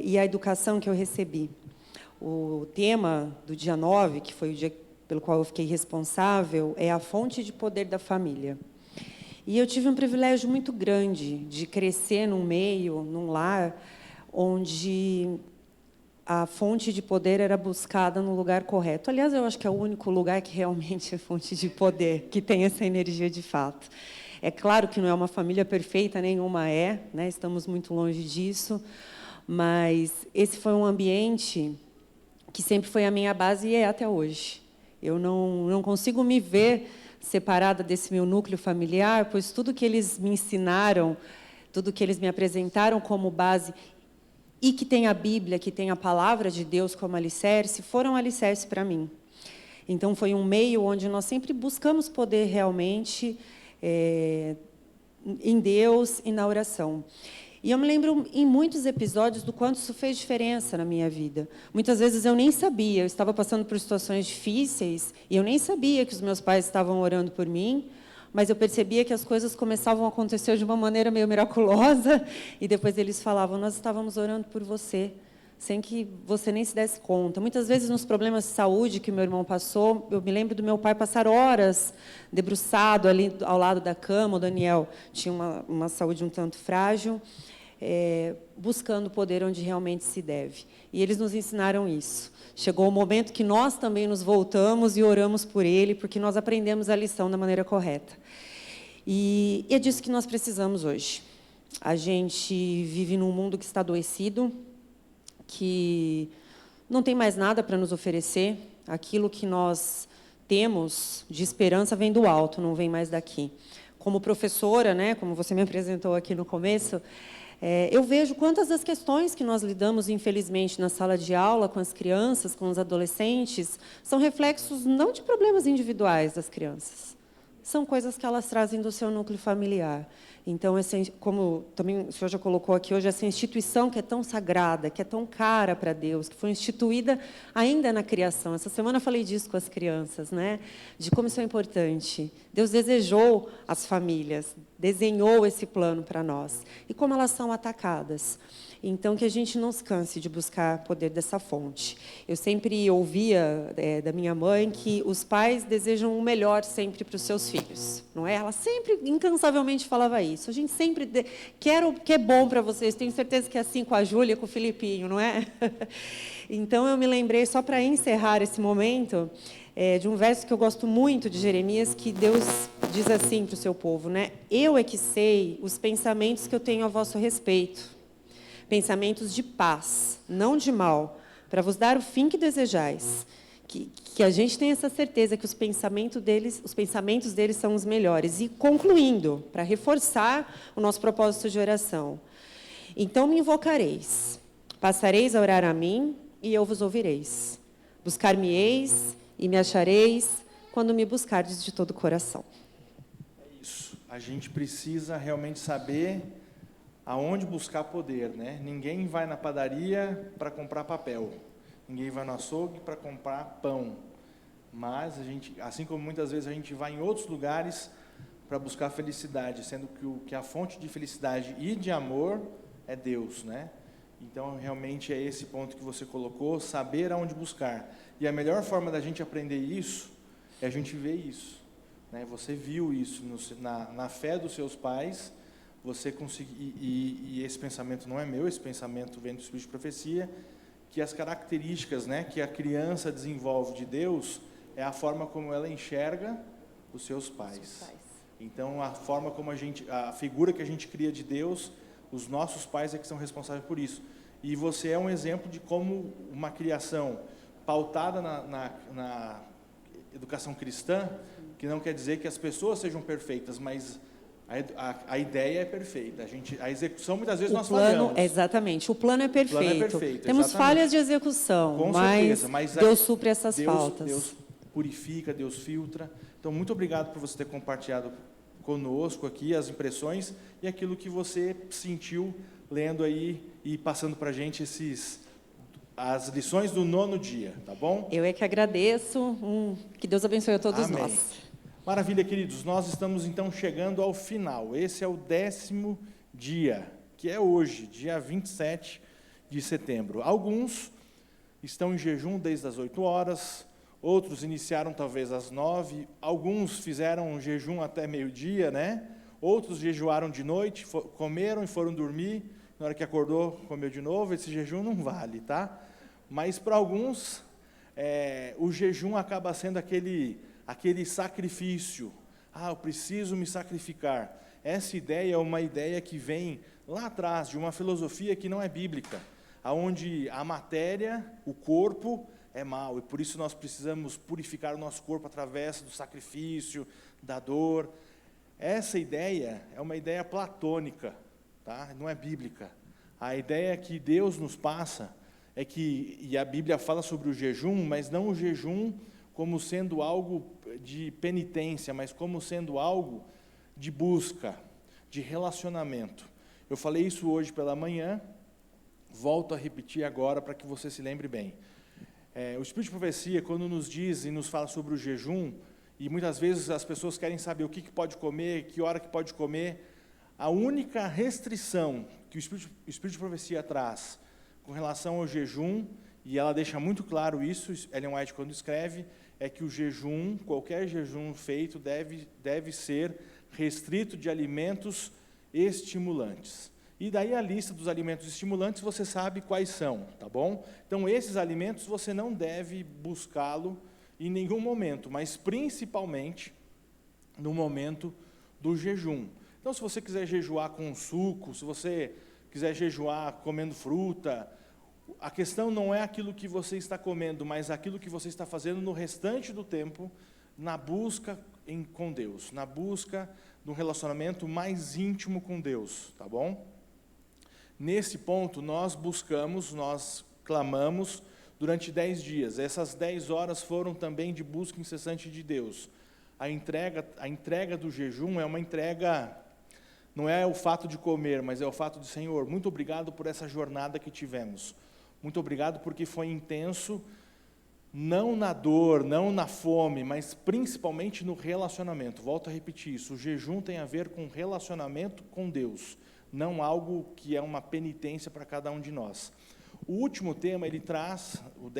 e a educação que eu recebi. O tema do dia 9, que foi o dia pelo qual eu fiquei responsável, é a fonte de poder da família. E eu tive um privilégio muito grande de crescer num meio, num lar, onde a fonte de poder era buscada no lugar correto. Aliás, eu acho que é o único lugar que realmente é fonte de poder, que tem essa energia de fato. É claro que não é uma família perfeita, nenhuma é, né? Estamos muito longe disso, mas esse foi um ambiente que sempre foi a minha base e é até hoje. Eu não consigo me ver separada desse meu núcleo familiar, pois tudo que eles me ensinaram, tudo que eles me apresentaram como base, e que tem a Bíblia, que tem a palavra de Deus como alicerce, foram alicerce para mim. Então, foi um meio onde nós sempre buscamos poder realmente em Deus e na oração. E eu me lembro em muitos episódios do quanto isso fez diferença na minha vida. Muitas vezes eu nem sabia, eu estava passando por situações difíceis e eu nem sabia que os meus pais estavam orando por mim, mas eu percebia que as coisas começavam a acontecer de uma maneira meio miraculosa e depois eles falavam, nós estávamos orando por você, sem que você nem se desse conta. Muitas vezes, nos problemas de saúde que meu irmão passou, eu me lembro do meu pai passar horas debruçado ali ao lado da cama. O Daniel tinha uma saúde um tanto frágil, buscando o poder onde realmente se deve. E eles nos ensinaram isso. Chegou o momento que nós também nos voltamos e oramos por ele, porque nós aprendemos a lição da maneira correta. E é disso que nós precisamos hoje. A gente vive num mundo que está adoecido, que não tem mais nada para nos oferecer. Aquilo que nós temos de esperança vem do alto, não vem mais daqui. Como professora, né, como você me apresentou aqui no começo, eu vejo quantas das questões que nós lidamos, infelizmente, na sala de aula, com as crianças, com os adolescentes, são reflexos não de problemas individuais das crianças, são coisas que elas trazem do seu núcleo familiar. Então, como também o senhor já colocou aqui hoje, essa instituição que é tão sagrada, que é tão cara para Deus, que foi instituída ainda na criação. Essa semana eu falei disso com as crianças, né? De como isso é importante. Deus desejou as famílias, desenhou esse plano para nós. E como elas são atacadas. Então, que a gente não se canse de buscar poder dessa fonte. Eu sempre ouvia da minha mãe que os pais desejam o melhor sempre para os seus filhos, não é? Ela sempre, incansavelmente, falava isso. A gente sempre quer o que é bom para vocês. Tenho certeza que é assim com a Júlia, com o Filipinho, não é? Então, eu me lembrei, só para encerrar esse momento, de um verso que eu gosto muito de Jeremias, que Deus diz assim para o seu povo, né? Eu é que sei os pensamentos que eu tenho a vosso respeito. Pensamentos de paz, não de mal, para vos dar o fim que desejais. Que a gente tenha essa certeza que os pensamentos deles são os melhores. E concluindo, para reforçar o nosso propósito de oração. Então me invocareis, passareis a orar a mim, e eu vos ouvireis. Buscar-me-eis e me achareis, quando me buscardes de todo o coração. É isso. A gente precisa realmente saber aonde buscar poder, né? Ninguém vai na padaria para comprar papel, ninguém vai no açougue para comprar pão, mas a gente, assim como muitas vezes a gente vai em outros lugares para buscar felicidade, sendo que a fonte de felicidade e de amor é Deus, né? Então, realmente é esse ponto que você colocou, saber aonde buscar. E a melhor forma da gente aprender isso é a gente ver isso, né? Você viu isso na fé dos seus pais. Você conseguiu, e esse pensamento não é meu, esse pensamento vem do Espírito de Profecia, que as características, né, que a criança desenvolve de Deus é a forma como ela enxerga os seus pais. Então, a forma como a figura que a gente cria de Deus, os nossos pais é que são responsáveis por isso. E você é um exemplo de como uma criação pautada na educação cristã, que não quer dizer que as pessoas sejam perfeitas, mas a ideia é perfeita. A execução, muitas vezes, nós falhamos. Exatamente. O plano é perfeito. Temos exatamente. falhas de execução, Com mas certeza, mas Deus supre essas faltas. Deus purifica, Deus filtra. Então, muito obrigado por você ter compartilhado conosco aqui as impressões e aquilo que você sentiu lendo aí e passando para a gente as lições do 9º dia, tá bom? Eu é que agradeço. Que Deus abençoe a todos Amém. nós. Maravilha, queridos. Nós estamos, então, chegando ao final. Esse é o 10º dia, que é hoje, dia 27 de setembro. Alguns estão em jejum desde as 8 horas, outros iniciaram talvez às 9, alguns fizeram um jejum até meio-dia, né? Outros jejuaram de noite, comeram e foram dormir, na hora que acordou, comeu de novo. Esse jejum não vale, tá? Mas para alguns, o jejum acaba sendo aquele sacrifício. Eu preciso me sacrificar. Essa ideia é uma ideia que vem lá atrás, de uma filosofia que não é bíblica, onde a matéria, o corpo, é mau, e por isso nós precisamos purificar o nosso corpo através do sacrifício, da dor. Essa ideia é uma ideia platônica, tá? Não é bíblica. A ideia que Deus nos passa é que, e a Bíblia fala sobre o jejum, mas não o jejum como sendo algo de penitência, mas como sendo algo de busca, de relacionamento. Eu falei isso hoje pela manhã, volto a repetir agora para que você se lembre bem. O Espírito de Profecia, quando nos diz e nos fala sobre o jejum, e muitas vezes as pessoas querem saber o que pode comer, que hora que pode comer, a única restrição que o Espírito de Profecia traz com relação ao jejum, e ela deixa muito claro isso, Ellen White quando escreve, é que o jejum, qualquer jejum feito, deve ser restrito de alimentos estimulantes. E daí a lista dos alimentos estimulantes você sabe quais são, tá bom? Então esses alimentos você não deve buscá-lo em nenhum momento, mas principalmente no momento do jejum. Então se você quiser jejuar com suco, se você quiser jejuar comendo fruta, a questão não é aquilo que você está comendo, mas aquilo que você está fazendo no restante do tempo, na busca com Deus, na busca de um relacionamento mais íntimo com Deus, tá bom? Nesse ponto, nós clamamos durante 10 dias. Essas 10 horas foram também de busca incessante de Deus. A entrega do jejum é uma entrega, não é o fato de comer, mas é o fato de, Senhor, muito obrigado por essa jornada que tivemos. Muito obrigado porque foi intenso, não na dor, não na fome, mas principalmente no relacionamento. Volto a repetir isso, o jejum tem a ver com relacionamento com Deus, não algo que é uma penitência para cada um de nós. O último tema, ele traz, o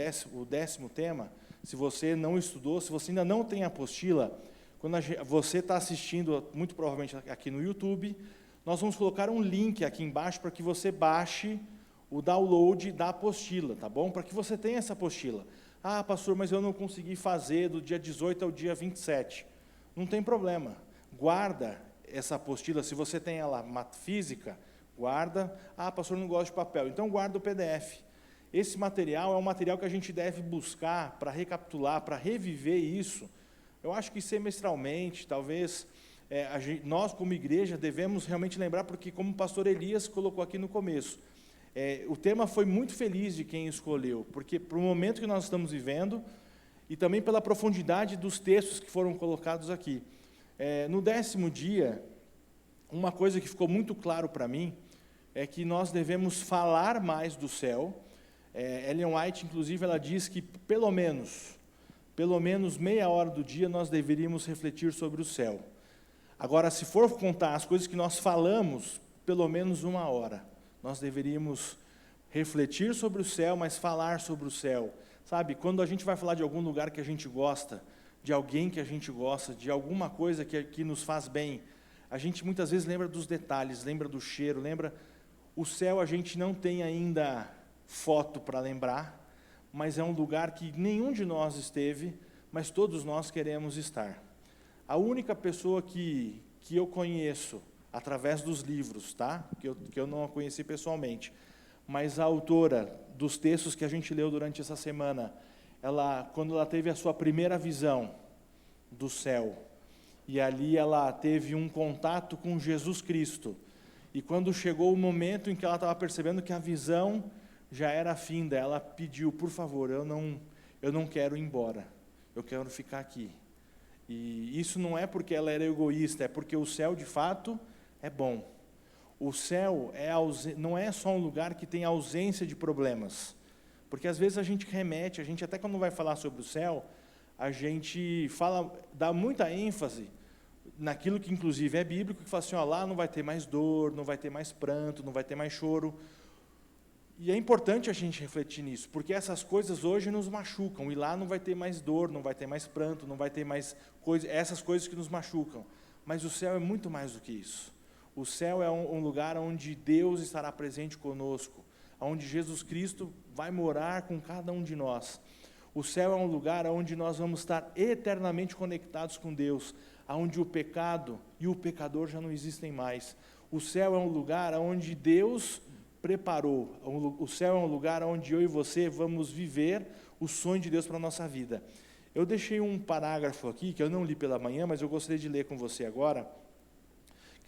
décimo tema, se você não estudou, se você ainda não tem a apostila, quando você está assistindo, muito provavelmente aqui no YouTube, nós vamos colocar um link aqui embaixo para que você baixe o download da apostila, tá bom? Para que você tenha essa apostila. Pastor, mas eu não consegui fazer do dia 18 ao dia 27. Não tem problema. Guarda essa apostila, se você tem ela física, guarda. Pastor, não gosto de papel. Então, guarda o PDF. Esse material é um material que a gente deve buscar para recapitular, para reviver isso. Eu acho que semestralmente, talvez, nós como igreja devemos realmente lembrar, porque como o pastor Elias colocou aqui no começo, o tema foi muito feliz de quem escolheu, porque para o momento que nós estamos vivendo, e também pela profundidade dos textos que foram colocados aqui. No 10º dia, uma coisa que ficou muito claro para mim, é que nós devemos falar mais do céu. Ellen White, inclusive, ela diz que pelo menos meia hora do dia nós deveríamos refletir sobre o céu. Agora, se for contar as coisas que nós falamos, pelo menos 1 hora. Nós deveríamos refletir sobre o céu, mas falar sobre o céu. Sabe, quando a gente vai falar de algum lugar que a gente gosta, de alguém que a gente gosta, de alguma coisa que nos faz bem, a gente muitas vezes lembra dos detalhes, lembra do cheiro, lembra... O céu a gente não tem ainda foto para lembrar, mas é um lugar que nenhum de nós esteve, mas todos nós queremos estar. A única pessoa que eu conheço, através dos livros, tá? que eu não a conheci pessoalmente, mas a autora dos textos que a gente leu durante essa semana, quando ela teve a sua primeira visão do céu, e ali ela teve um contato com Jesus Cristo, e quando chegou o momento em que ela estava percebendo que a visão já era finda, ela pediu, por favor, eu não quero ir embora, eu quero ficar aqui. E isso não é porque ela era egoísta, é porque o céu, de fato, é bom. O céu não é só um lugar que tem ausência de problemas, porque às vezes a gente até quando vai falar sobre o céu, a gente dá muita ênfase naquilo que inclusive é bíblico, que fala assim, lá não vai ter mais dor, não vai ter mais pranto, não vai ter mais choro. E é importante a gente refletir nisso, porque essas coisas hoje nos machucam, e lá não vai ter mais dor, não vai ter mais pranto, não vai ter mais essas coisas que nos machucam. Mas o céu é muito mais do que isso. O céu é um lugar onde Deus estará presente conosco, onde Jesus Cristo vai morar com cada um de nós. O céu é um lugar onde nós vamos estar eternamente conectados com Deus, onde o pecado e o pecador já não existem mais. O céu é um lugar onde Deus preparou. O céu é um lugar onde eu e você vamos viver o sonho de Deus para a nossa vida. Eu deixei um parágrafo aqui, que eu não li pela manhã, mas eu gostaria de ler com você agora,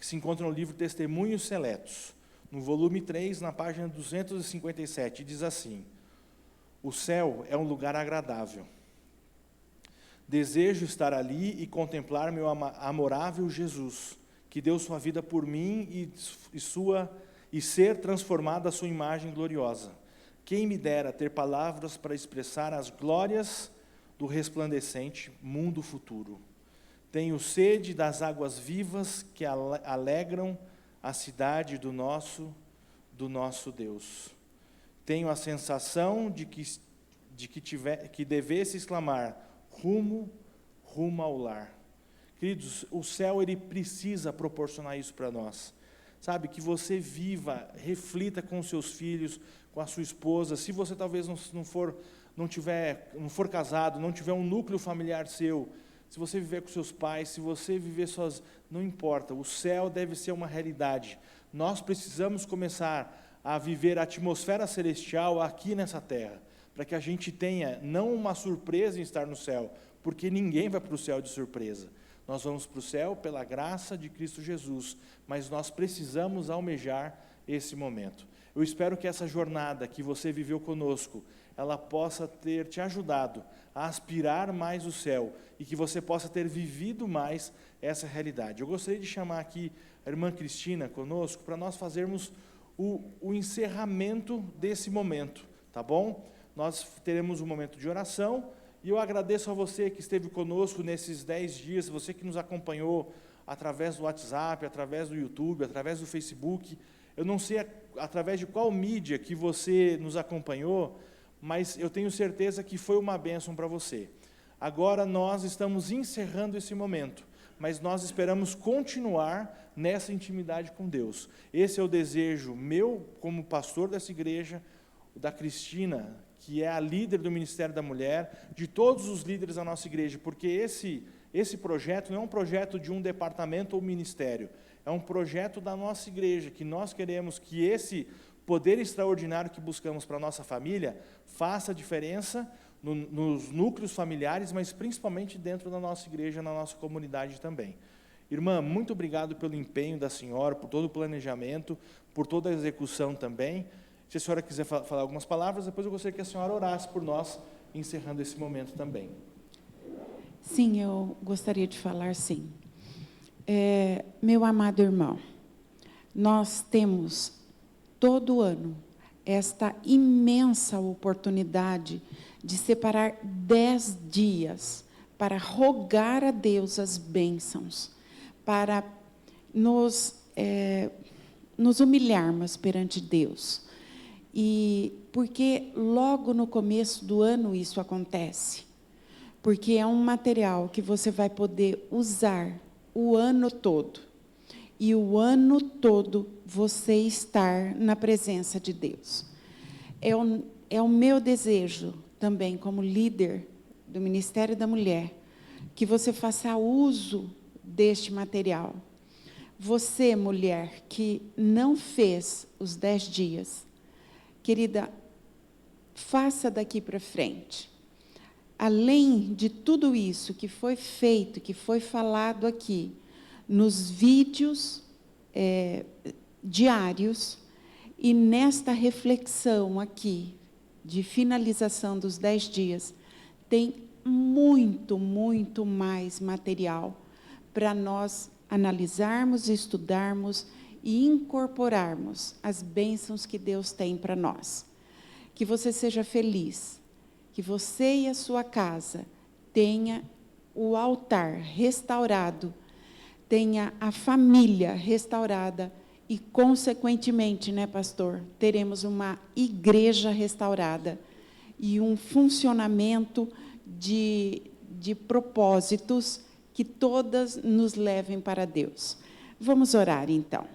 que se encontra no livro Testemunhos Seletos, no volume 3, na página 257, diz assim: o céu é um lugar agradável. Desejo estar ali e contemplar meu amorável Jesus, que deu sua vida por mim e ser transformado à sua imagem gloriosa. Quem me dera ter palavras para expressar as glórias do resplandecente mundo futuro. Tenho sede das águas vivas que alegram a cidade do nosso Deus. Tenho a sensação de que devesse exclamar, rumo ao lar. Queridos, o céu ele precisa proporcionar isso para nós. Sabe, que você viva, reflita com os seus filhos, com a sua esposa. Se você talvez não for casado, não tiver um núcleo familiar seu, se você viver com seus pais, se você viver sozinho, não importa, o céu deve ser uma realidade. Nós precisamos começar a viver a atmosfera celestial aqui nessa terra, para que a gente tenha não uma surpresa em estar no céu, porque ninguém vai para o céu de surpresa. Nós vamos para o céu pela graça de Cristo Jesus, mas nós precisamos almejar esse momento. Eu espero que essa jornada que você viveu conosco, ela possa ter te ajudado a aspirar mais o céu e que você possa ter vivido mais essa realidade. Eu gostaria de chamar aqui a irmã Cristina conosco para nós fazermos o encerramento desse momento, tá bom? Nós teremos um momento de oração. E eu agradeço a você que esteve conosco nesses 10 dias, você que nos acompanhou através do WhatsApp, através do YouTube, através do Facebook. Eu não sei através de qual mídia que você nos acompanhou, mas eu tenho certeza que foi uma bênção para você. Agora nós estamos encerrando esse momento, mas nós esperamos continuar nessa intimidade com Deus. Esse é o desejo meu como pastor dessa igreja, da Cristina, que é a líder do Ministério da Mulher, de todos os líderes da nossa igreja, porque esse projeto não é um projeto de um departamento ou ministério, é um projeto da nossa igreja, que nós queremos que esse poder extraordinário que buscamos para a nossa família faça diferença nos núcleos familiares, mas principalmente dentro da nossa igreja, na nossa comunidade também. Irmã, muito obrigado pelo empenho da senhora, por todo o planejamento, por toda a execução também. Se a senhora quiser falar algumas palavras, depois eu gostaria que a senhora orasse por nós, encerrando esse momento também. Sim, eu gostaria de falar sim. Meu amado irmão, nós temos todo ano, esta imensa oportunidade de separar 10 dias para rogar a Deus as bênçãos, para nos humilharmos perante Deus. E porque logo no começo do ano isso acontece, porque é um material que você vai poder usar o ano todo, e o ano todo você estar na presença de Deus. É o meu desejo também, como líder do Ministério da Mulher, que você faça uso deste material. Você, mulher, que não fez os 10 dias, querida, faça daqui para frente. Além de tudo isso que foi feito, que foi falado aqui, nos vídeos diários, e nesta reflexão aqui, de finalização dos 10 dias, tem muito, muito mais material para nós analisarmos, estudarmos e incorporarmos as bênçãos que Deus tem para nós. Que você seja feliz, que você e a sua casa tenha o altar restaurado, tenha a família restaurada e, consequentemente, né, pastor, teremos uma igreja restaurada e um funcionamento de propósitos que todas nos levem para Deus. Vamos orar, então.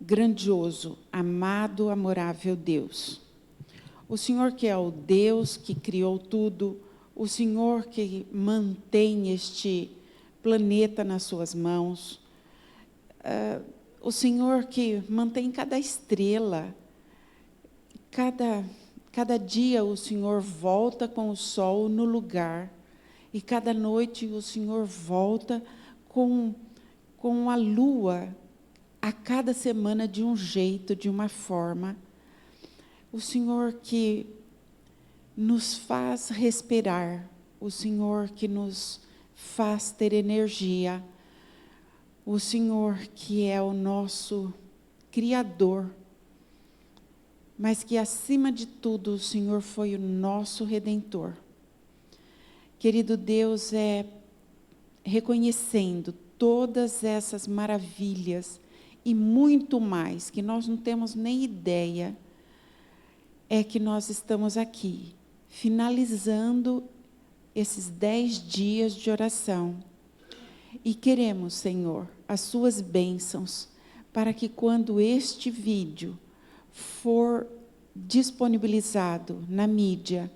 Grandioso, amado, amorável Deus, o Senhor que é o Deus que criou tudo, o Senhor que mantém este planeta nas suas mãos, o Senhor que mantém cada estrela, cada dia o Senhor volta com o sol no lugar, e cada noite o Senhor volta com a lua, a cada semana de um jeito, de uma forma. O Senhor que nos faz respirar, o Senhor que nos faz ter energia, o Senhor que é o nosso Criador, mas que, acima de tudo, o Senhor foi o nosso Redentor. Querido Deus, reconhecendo todas essas maravilhas e muito mais, que nós não temos nem ideia, é que nós estamos aqui, finalizando esses 10 dias de oração. E queremos, Senhor, as suas bênçãos, para que quando este vídeo for disponibilizado na mídia,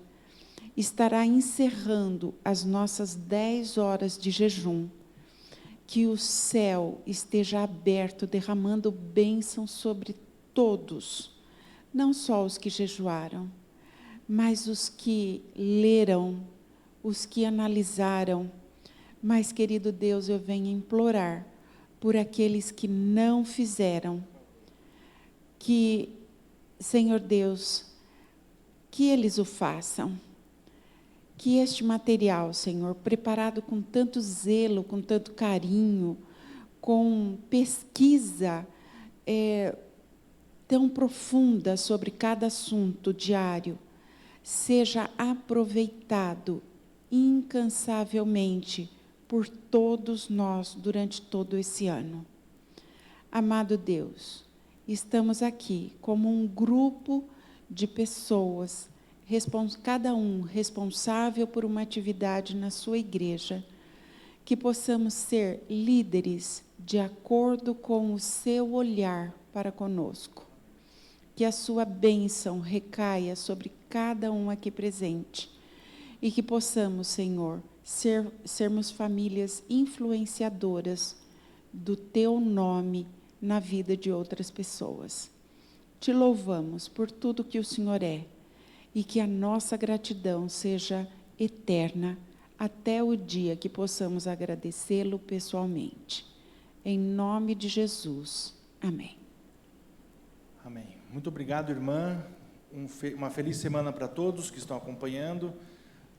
estará encerrando as nossas 10 horas de jejum, que o céu esteja aberto, derramando bênção sobre todos, não só os que jejuaram, mas os que leram, os que analisaram. Mas, querido Deus, eu venho implorar por aqueles que não fizeram, que, Senhor Deus, que eles o façam, que este material, Senhor, preparado com tanto zelo, com tanto carinho, com pesquisa tão profunda sobre cada assunto diário, seja aproveitado incansavelmente por todos nós durante todo esse ano. Amado Deus, estamos aqui como um grupo de pessoas, cada um responsável por uma atividade na sua igreja, que possamos ser líderes de acordo com o seu olhar para conosco. Que a sua bênção recaia sobre cada um aqui presente e que possamos, Senhor, sermos famílias influenciadoras do teu nome na vida de outras pessoas. Te louvamos por tudo que o Senhor é e que a nossa gratidão seja eterna até o dia que possamos agradecê-lo pessoalmente. Em nome de Jesus. Amém. Amém. Muito obrigado, irmã. Uma feliz semana para todos que estão acompanhando.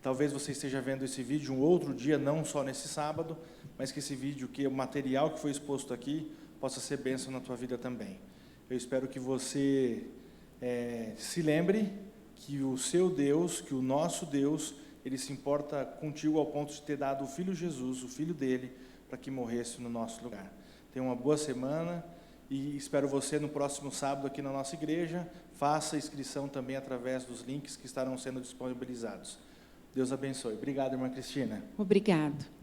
Talvez você esteja vendo esse vídeo um outro dia, não só nesse sábado, mas que esse vídeo, que o material que foi exposto aqui, possa ser bênção na tua vida também. Eu espero que você se lembre que o seu Deus, que o nosso Deus, Ele se importa contigo ao ponto de ter dado o Filho Jesus, o Filho dele, para que morresse no nosso lugar. Tenha uma boa semana e espero você no próximo sábado aqui na nossa igreja. Faça a inscrição também através dos links que estarão sendo disponibilizados. Deus abençoe. Obrigado, irmã Cristina. Obrigado.